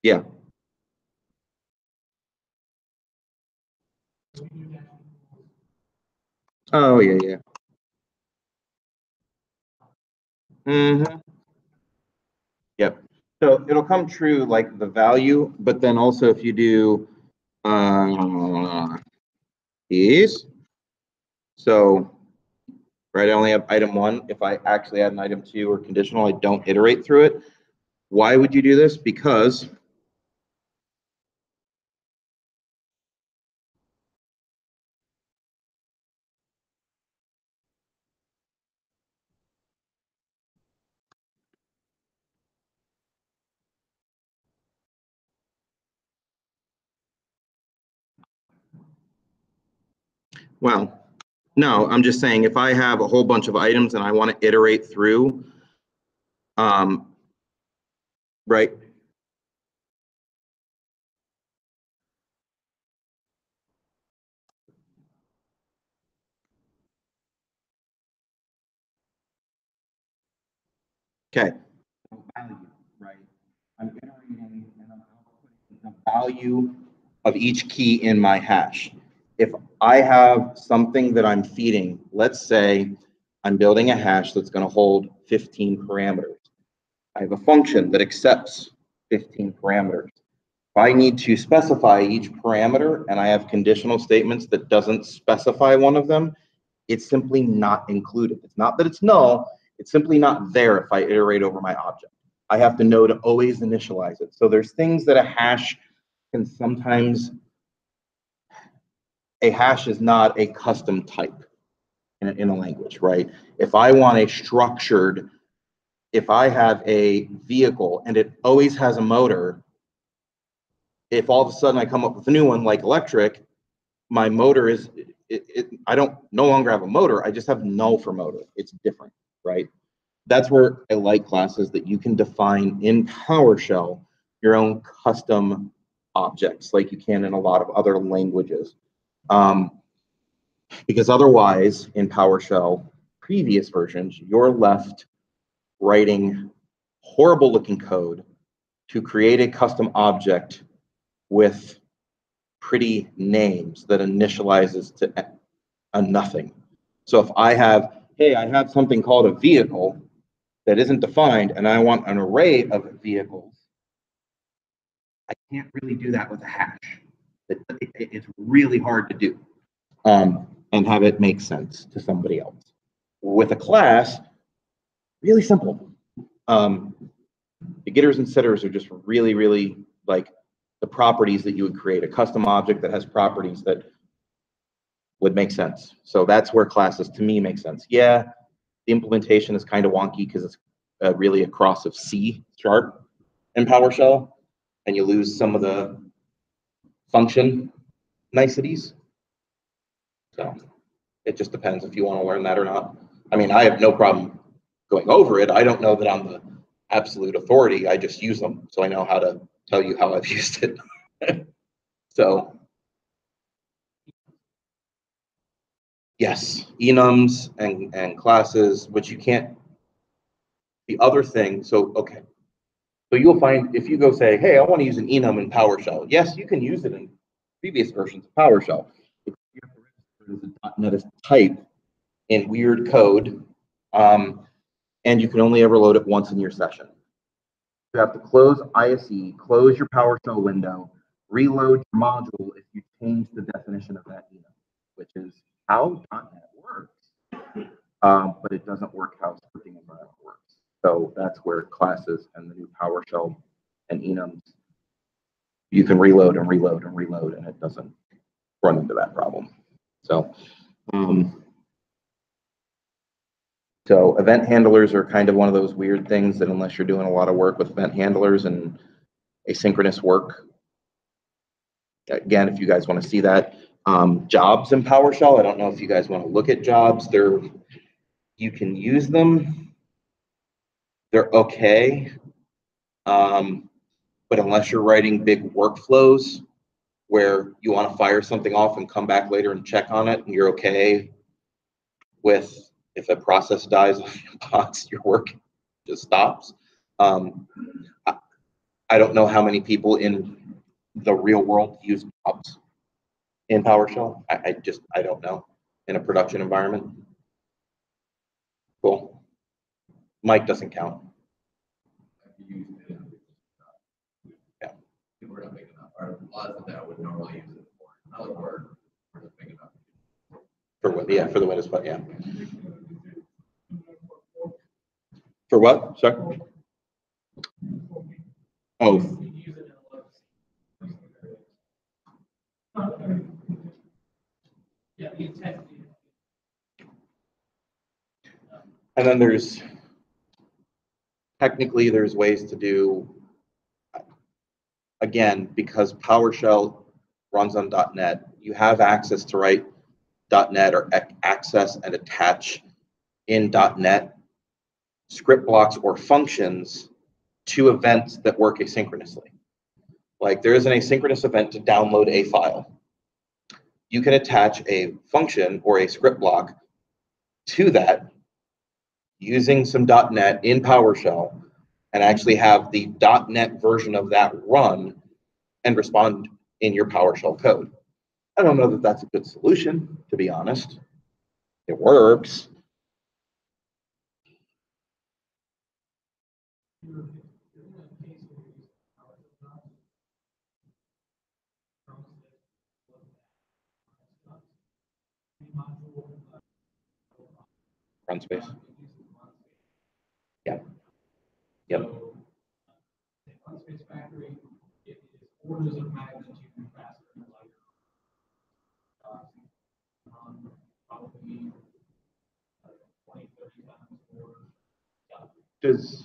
Yeah. Oh, yeah, yeah. Mm-hmm. Yep. So it'll come true like the value, but then also if you do these, so right, I only have item 1. If I actually add an item 2 or conditional, I don't iterate through it. Why would you do this? Because well, no, I'm just saying if I have a whole bunch of items and I want to iterate through, right? Okay. Value, right? I'm iterating and I'm outputting the value of each key in my hash. If I have something that I'm feeding, let's say I'm building a hash that's going to hold 15 parameters. I have a function that accepts 15 parameters. If I need to specify each parameter and I have conditional statements that doesn't specify one of them, it's simply not included. It's not that it's null, it's simply not there if I iterate over my object. I have to know to always initialize it. So there's things that a hash can sometimes, a hash is not a custom type in a language, right? If I want a structured, if I have a vehicle and it always has a motor, if all of a sudden I come up with a new one like electric, my motor is, I don't no longer have a motor, I just have null for motor. It's different, right? That's where I like classes that you can define in PowerShell your own custom objects like you can in a lot of other languages. Because otherwise in PowerShell previous versions, you're left writing horrible looking code to create a custom object with pretty names that initializes to a nothing. So if I have, hey, I have something called a vehicle that isn't defined and I want an array of vehicles, I can't really do that with a hash. It's really hard to do and have it make sense to somebody else. With a class, really simple. The getters and setters are just really, really like the properties that you would create, a custom object that has properties that would make sense. So that's where classes to me make sense. Yeah, The implementation is kind of wonky because it's really a cross of C# and PowerShell, and you lose some of the function niceties. So it just depends if you want to learn that or not. I mean, I have no problem going over it. I don't know that I'm the absolute authority. I just use them, so I know how to tell you how I've used it. So yes, enums and classes, which you can't. The other thing, so okay. So you'll find if you go say, hey, I want to use an enum in PowerShell. Yes, you can use it in previous versions of PowerShell. You have to register as a .NET as type in weird code, and you can only ever load it once in your session. You have to close ISE, close your PowerShell window, reload your module if you change the definition of that enum, which is how .NET works. But it doesn't work how scripting environment works. So that's where classes and the new PowerShell and enums, you can reload and reload and reload, and it doesn't run into that problem. So, so event handlers are kind of one of those weird things that unless you're doing a lot of work with event handlers and asynchronous work, again, if you guys want to see that, jobs in PowerShell, I don't know if you guys want to look at jobs. You can use them. They're okay. But unless you're writing big workflows where you want to fire something off and come back later and check on it, and you're okay with if a process dies on your box, your work just stops. I don't know how many people in the real world use jobs in PowerShell. I don't know in a production environment. Cool. Mike doesn't count. Yeah. We're not big enough. Or lots of that would normally use it for another word. We're just big enough. For what? Yeah, for the Windows, but yeah. For what? Sorry. Oh. Yeah, the intent. And then there's technically there's ways to do, again, because PowerShell runs on .NET, you have access to write .NET or access and attach in .NET script blocks or functions to events that work asynchronously. Like there is an asynchronous event to download a file. You can attach a function or a script block to that using some .NET in PowerShell and actually have the .NET version of that run and respond in your PowerShell code. I don't know that that's a good solution, to be honest. It works. Run space. Yeah. Yep. Run space factory, it is orders of magnitude faster and lighter. Probably 20, 30 times more. Does It's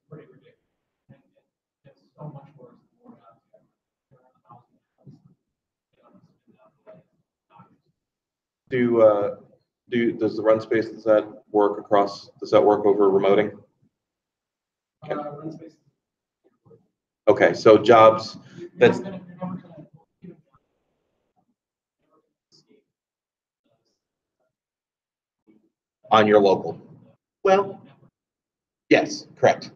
pretty ridiculous. It's so much worse than more does the run space, does that work over remoting? run space. Okay, so jobs, that's on your local. Well, yes, correct.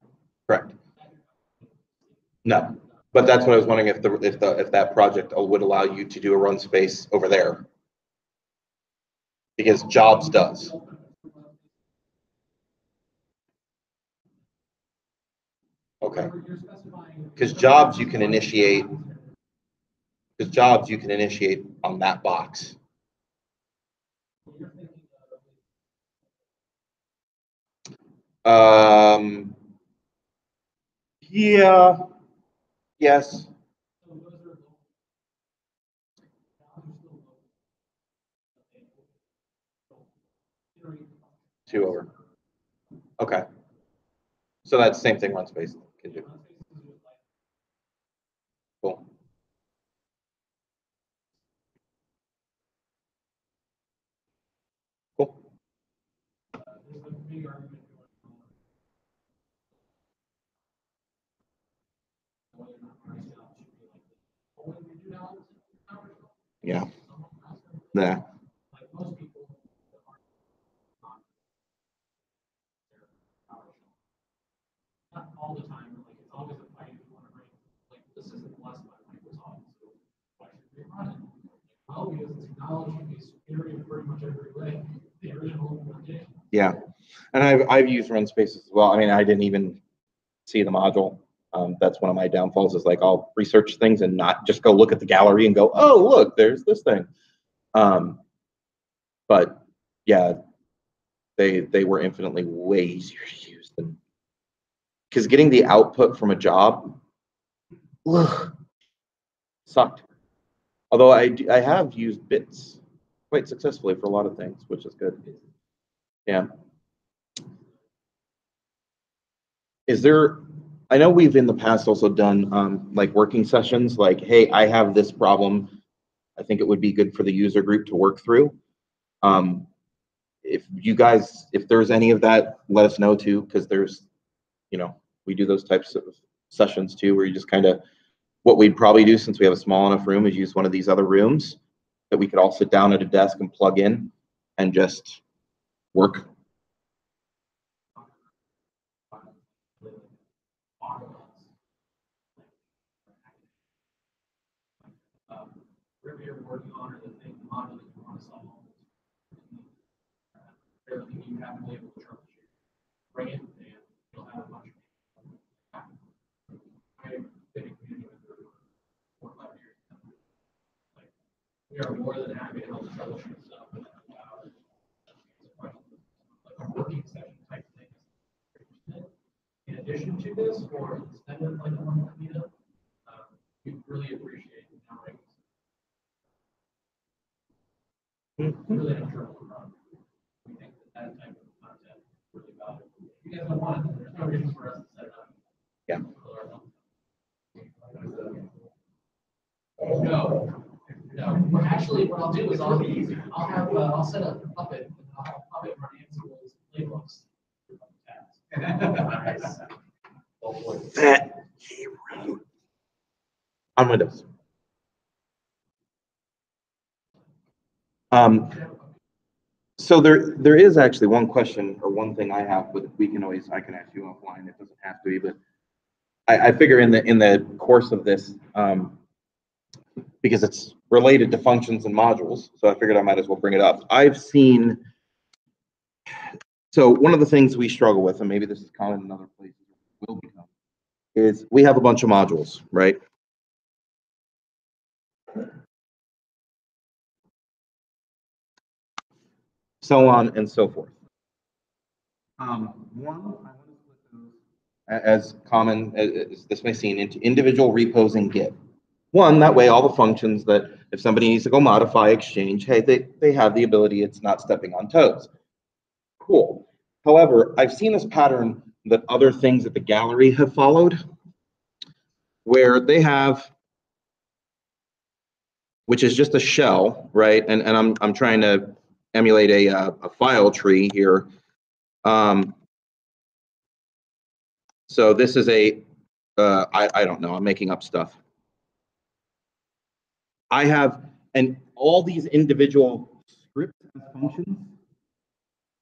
No, but that's what I was wondering if that project would allow you to do a run space over there. Because jobs does. Okay. Because jobs you can initiate on that box. Yeah. Yes. 2 over. Okay. So that's the same thing run space can do. Cool. Cool. There's a big argument going on whether or not PowerShell should be like the only we do now is PowerShell. Yeah. Yeah. Yeah. Like most people that aren't on their PowerShell. Not all the time, but like it's always a fight if you want to bring like this isn't blessed by Microsoft, so why should we run it? Well, because the technology is superior in pretty much every way. The original implementation. Yeah. And I've used run spaces as well. I mean, I didn't even see the module. That's one of my downfalls is like I'll research things and not just go look at the gallery and go, oh, look, there's this thing. But yeah, they were infinitely way easier to use than because getting the output from a job sucked. Although I have used bits quite successfully for a lot of things, which is good. Yeah. Is there, I know we've in the past also done like working sessions, like, hey, I have this problem. I think it would be good for the user group to work through. If you guys, if there's any of that, let us know too, because there's, you know, we do those types of sessions too, where you just kind of, what we'd probably do since we have a small enough room is use one of these other rooms that we could all sit down at a desk and plug in and just work. Whatever you're working on or the thing, the model that you want to solve. Everything you haven't been able to troubleshoot. Bring it and you'll have a bunch of I've been in community with for 4 or 5 years. Like, we are more than happy to help troubleshoot stuff with like a working session type thing. In addition to this, or instead of like a normal meetup, we really appreciate knowing. Really have trouble with that. We think that type of content is really valuable. If you guys don't want it, there's no reason for us to set it up. Yeah. No. Well, actually, what I'll do is I'll set up a puppet and I'll have a puppet run Ansible's playbooks. That on Windows. So there is actually one question or one thing I have, but I can ask you offline. It doesn't have to be, but I figure in the course of this, because it's related to functions and modules, so I figured I might as well bring it up. I've seen, so one of the things we struggle with, and maybe this is common in other places, will become, is we have a bunch of modules, right? So on and so forth. One, I want to split those as common as this may seem into individual repos in Git. One, that way all the functions that if somebody needs to go modify, exchange, hey, they have the ability, it's not stepping on toes. Cool. However, I've seen this pattern that other things at the gallery have followed, where they have, which is just a shell, right? And I'm trying to emulate a file tree here. So this is I don't know, I'm making up stuff. I have, and all these individual scripts and functions,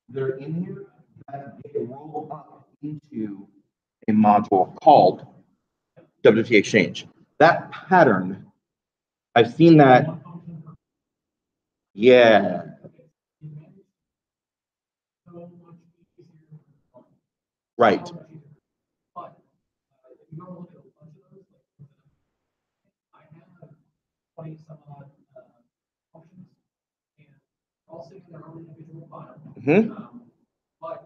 they're in here that they roll up into a module called WT Exchange. That pattern, I've seen that. Yeah. Right. But if you go look at a bunch of those, like I have 20 some odd functions, and all sitting in their own individual file. But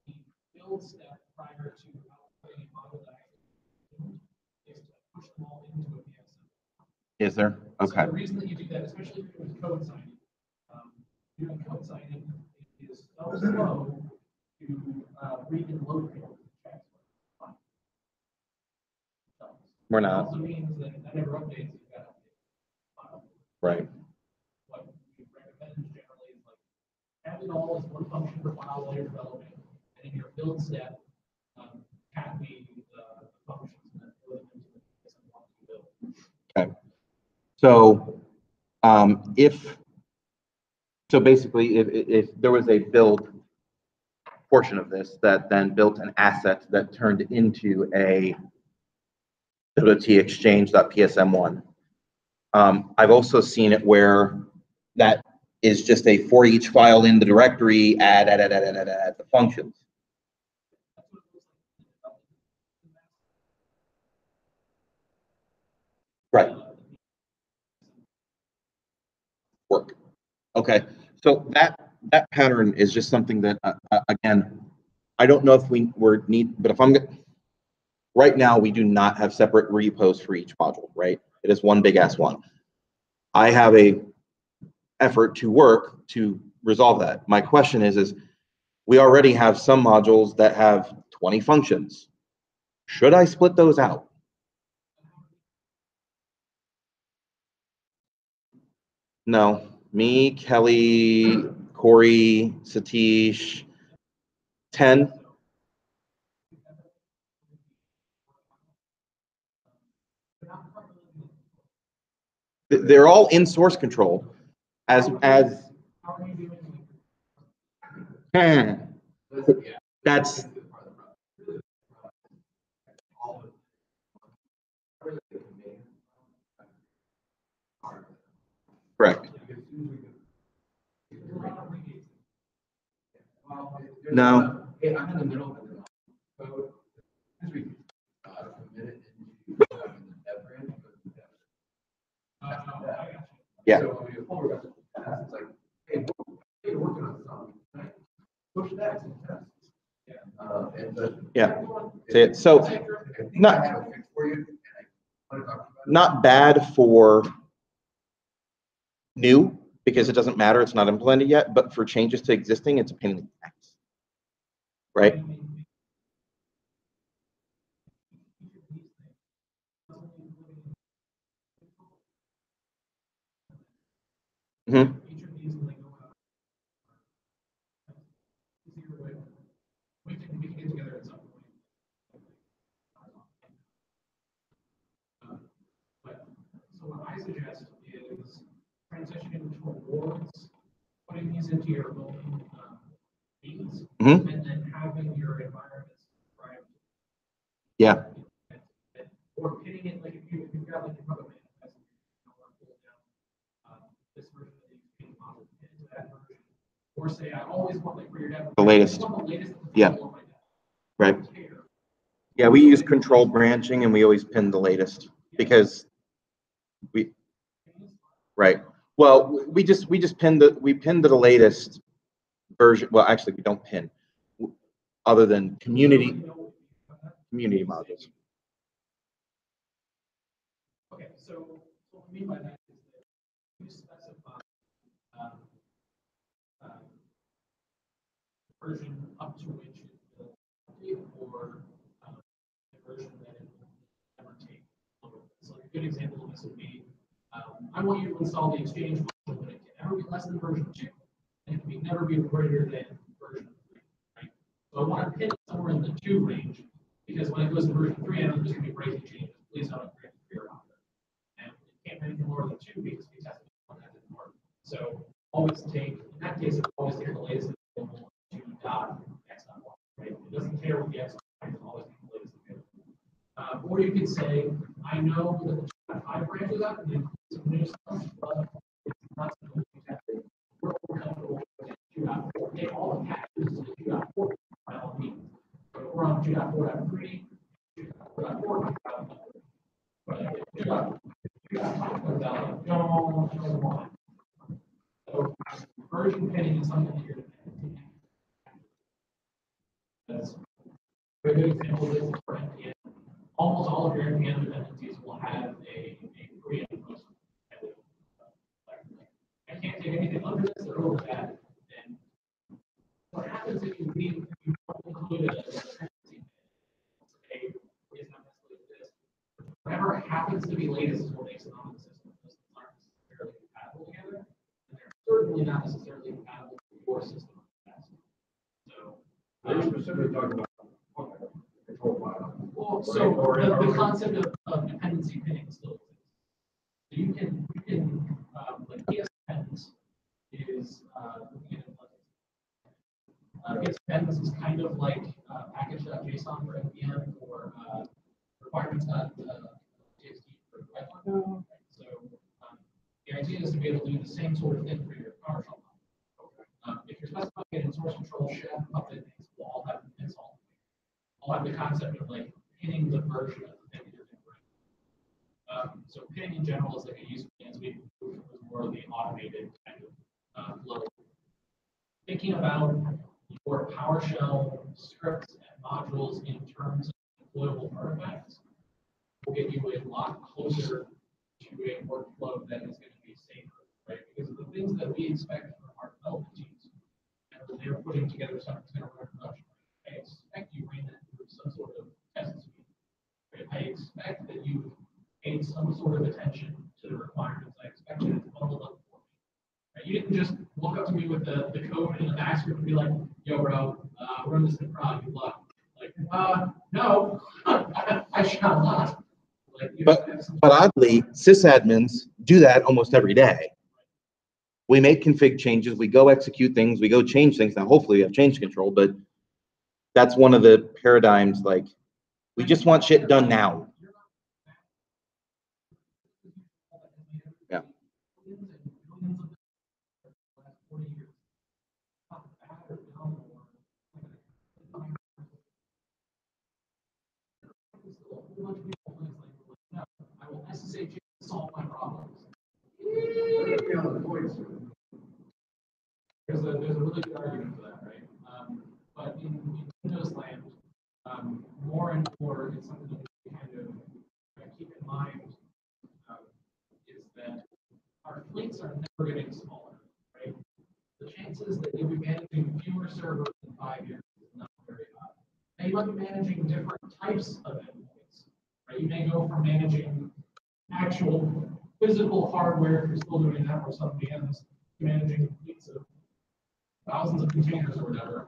the build step prior to outputting a model that I is to push them all into a PSM. Is there? Okay. So the reason that you do that, especially if you're doing code signing, doing code signing is so slow to read and load field checks. We're It not. also means that that never updates, you've got to update. Right. What we recommend generally is like, have it all as one function per file while you're developing, and in your build step, have the functions that go into the build. Okay. So, so basically, if there was a build portion of this that then built an asset that turned into a .t-exchange.psm1. I've also seen it where that is just a for each file in the directory, add the functions. Right. Work. Okay. So that pattern is just something that, again, I don't know if but if right now we do not have separate repos for each module, right? It is one big ass one. I have a effort to work to resolve that. My question is we already have some modules that have 20 functions. Should I split those out? No. Me, Kelly, Corey, Satish, 10. They're all in source control as that's correct. No. Hey, I'm in the middle of it. So, as we commit it into the dev branch, Yeah. So when you pull the rest of the tasks, it's like, hey, you're working on something, right? Push that to the tests. Yeah. So not bad for new because it doesn't matter, it's not implemented yet, but for changes to existing, it's a pain in the ass. Right? Mm-hmm. We can get together at some point. But so what I suggest is transitioning towards putting these into your own needs, Mm-hmm. and then having your environments right. Yeah. Or pitting it like if you've got like a program manifest, you want to pull down this version of the exchange model into that version. Or say I always want like for your dev, The latest. Yeah. Right. Yeah, we use control branching and we always pin the latest because right. Well, we just pin to the latest version. Well, actually we don't pin other than community modules. Okay, so what we mean by that is that you specify version up to which it will update or the version that it will never take. So a good example of this would be, I want you to install the exchange module, but it can never be less than version 2, and it can never be greater than version 3, right? So I want to pin it somewhere in the 2 range, because when it goes to version 3, I know there's going to be breaking changes. Please don't upgrade the fear out there. And it can't be anything more than 2 because we tested one that didn't work. So always take, in that case, always take the latest available to .x.1, right? It doesn't care what the x is, always take the latest available. Or you could say, I know that the 5 branches up and includes some new stuff, but it's not something exactly. We're comfortable with 2.4. Take all the patches to 2.4 by all means. But if we're on 2.4.3, 2.4.4, but 2.5 comes out, don't want. So version pinning is something that you're depending. That's a good example of this for NPM. Almost all of your NPM dependencies will have a pre and post. I can't take anything under this or over that. And what happens if you don't include whatever happens to be latest is what makes it on the system. Those things aren't necessarily compatible together, and they're certainly not necessarily compatible with your system. So, Are you specifically talking about control file? well, so the concept of dependency pinning still exists. So you can like PS depends is PS depends is kind of like package.json for NPM or requirements.txt for Python. So the idea is to be able to do the same sort of thing for your PowerShell model. If you're specifying it in source control, chef, puppet, things will all have it's all have the concept of like pinning the version of the thing that you're doing. So pinning in general is like a use case we was more of the automated kind of flow. Thinking about your PowerShell scripts and modules in terms of deployable artifacts will get you a lot closer to a workflow that is going to be safer, right? Because of the things that we expect from our development teams, and when they're putting together something that's going to run production, I expect you ran that through some sort of test suite. Right? I expect that you paid some sort of attention to the requirements. I expect you to bundle up for me. Right? You didn't just look up to me with the code in the back script and be like, yo, bro, run this in prod, good luck. Like, no, I shall not. Like, But oddly, sysadmins do that almost every day. We make config changes, we go execute things, we go change things. Now, hopefully we have change control, but that's one of the paradigms, like, we just want shit done now. Yeah. I will SSH to solve my problems. There's a really good argument for that, right? But in Windows land, more and more, it's something that we kind of keep in mind is that our fleets are never getting smaller, right? The chances that you'll be managing fewer servers in 5 years is not very high. Now, you might be managing different types of endpoints, right? You may go from managing actual physical hardware, if you're still doing that, or some VMs, to managing fleets of thousands of containers or whatever.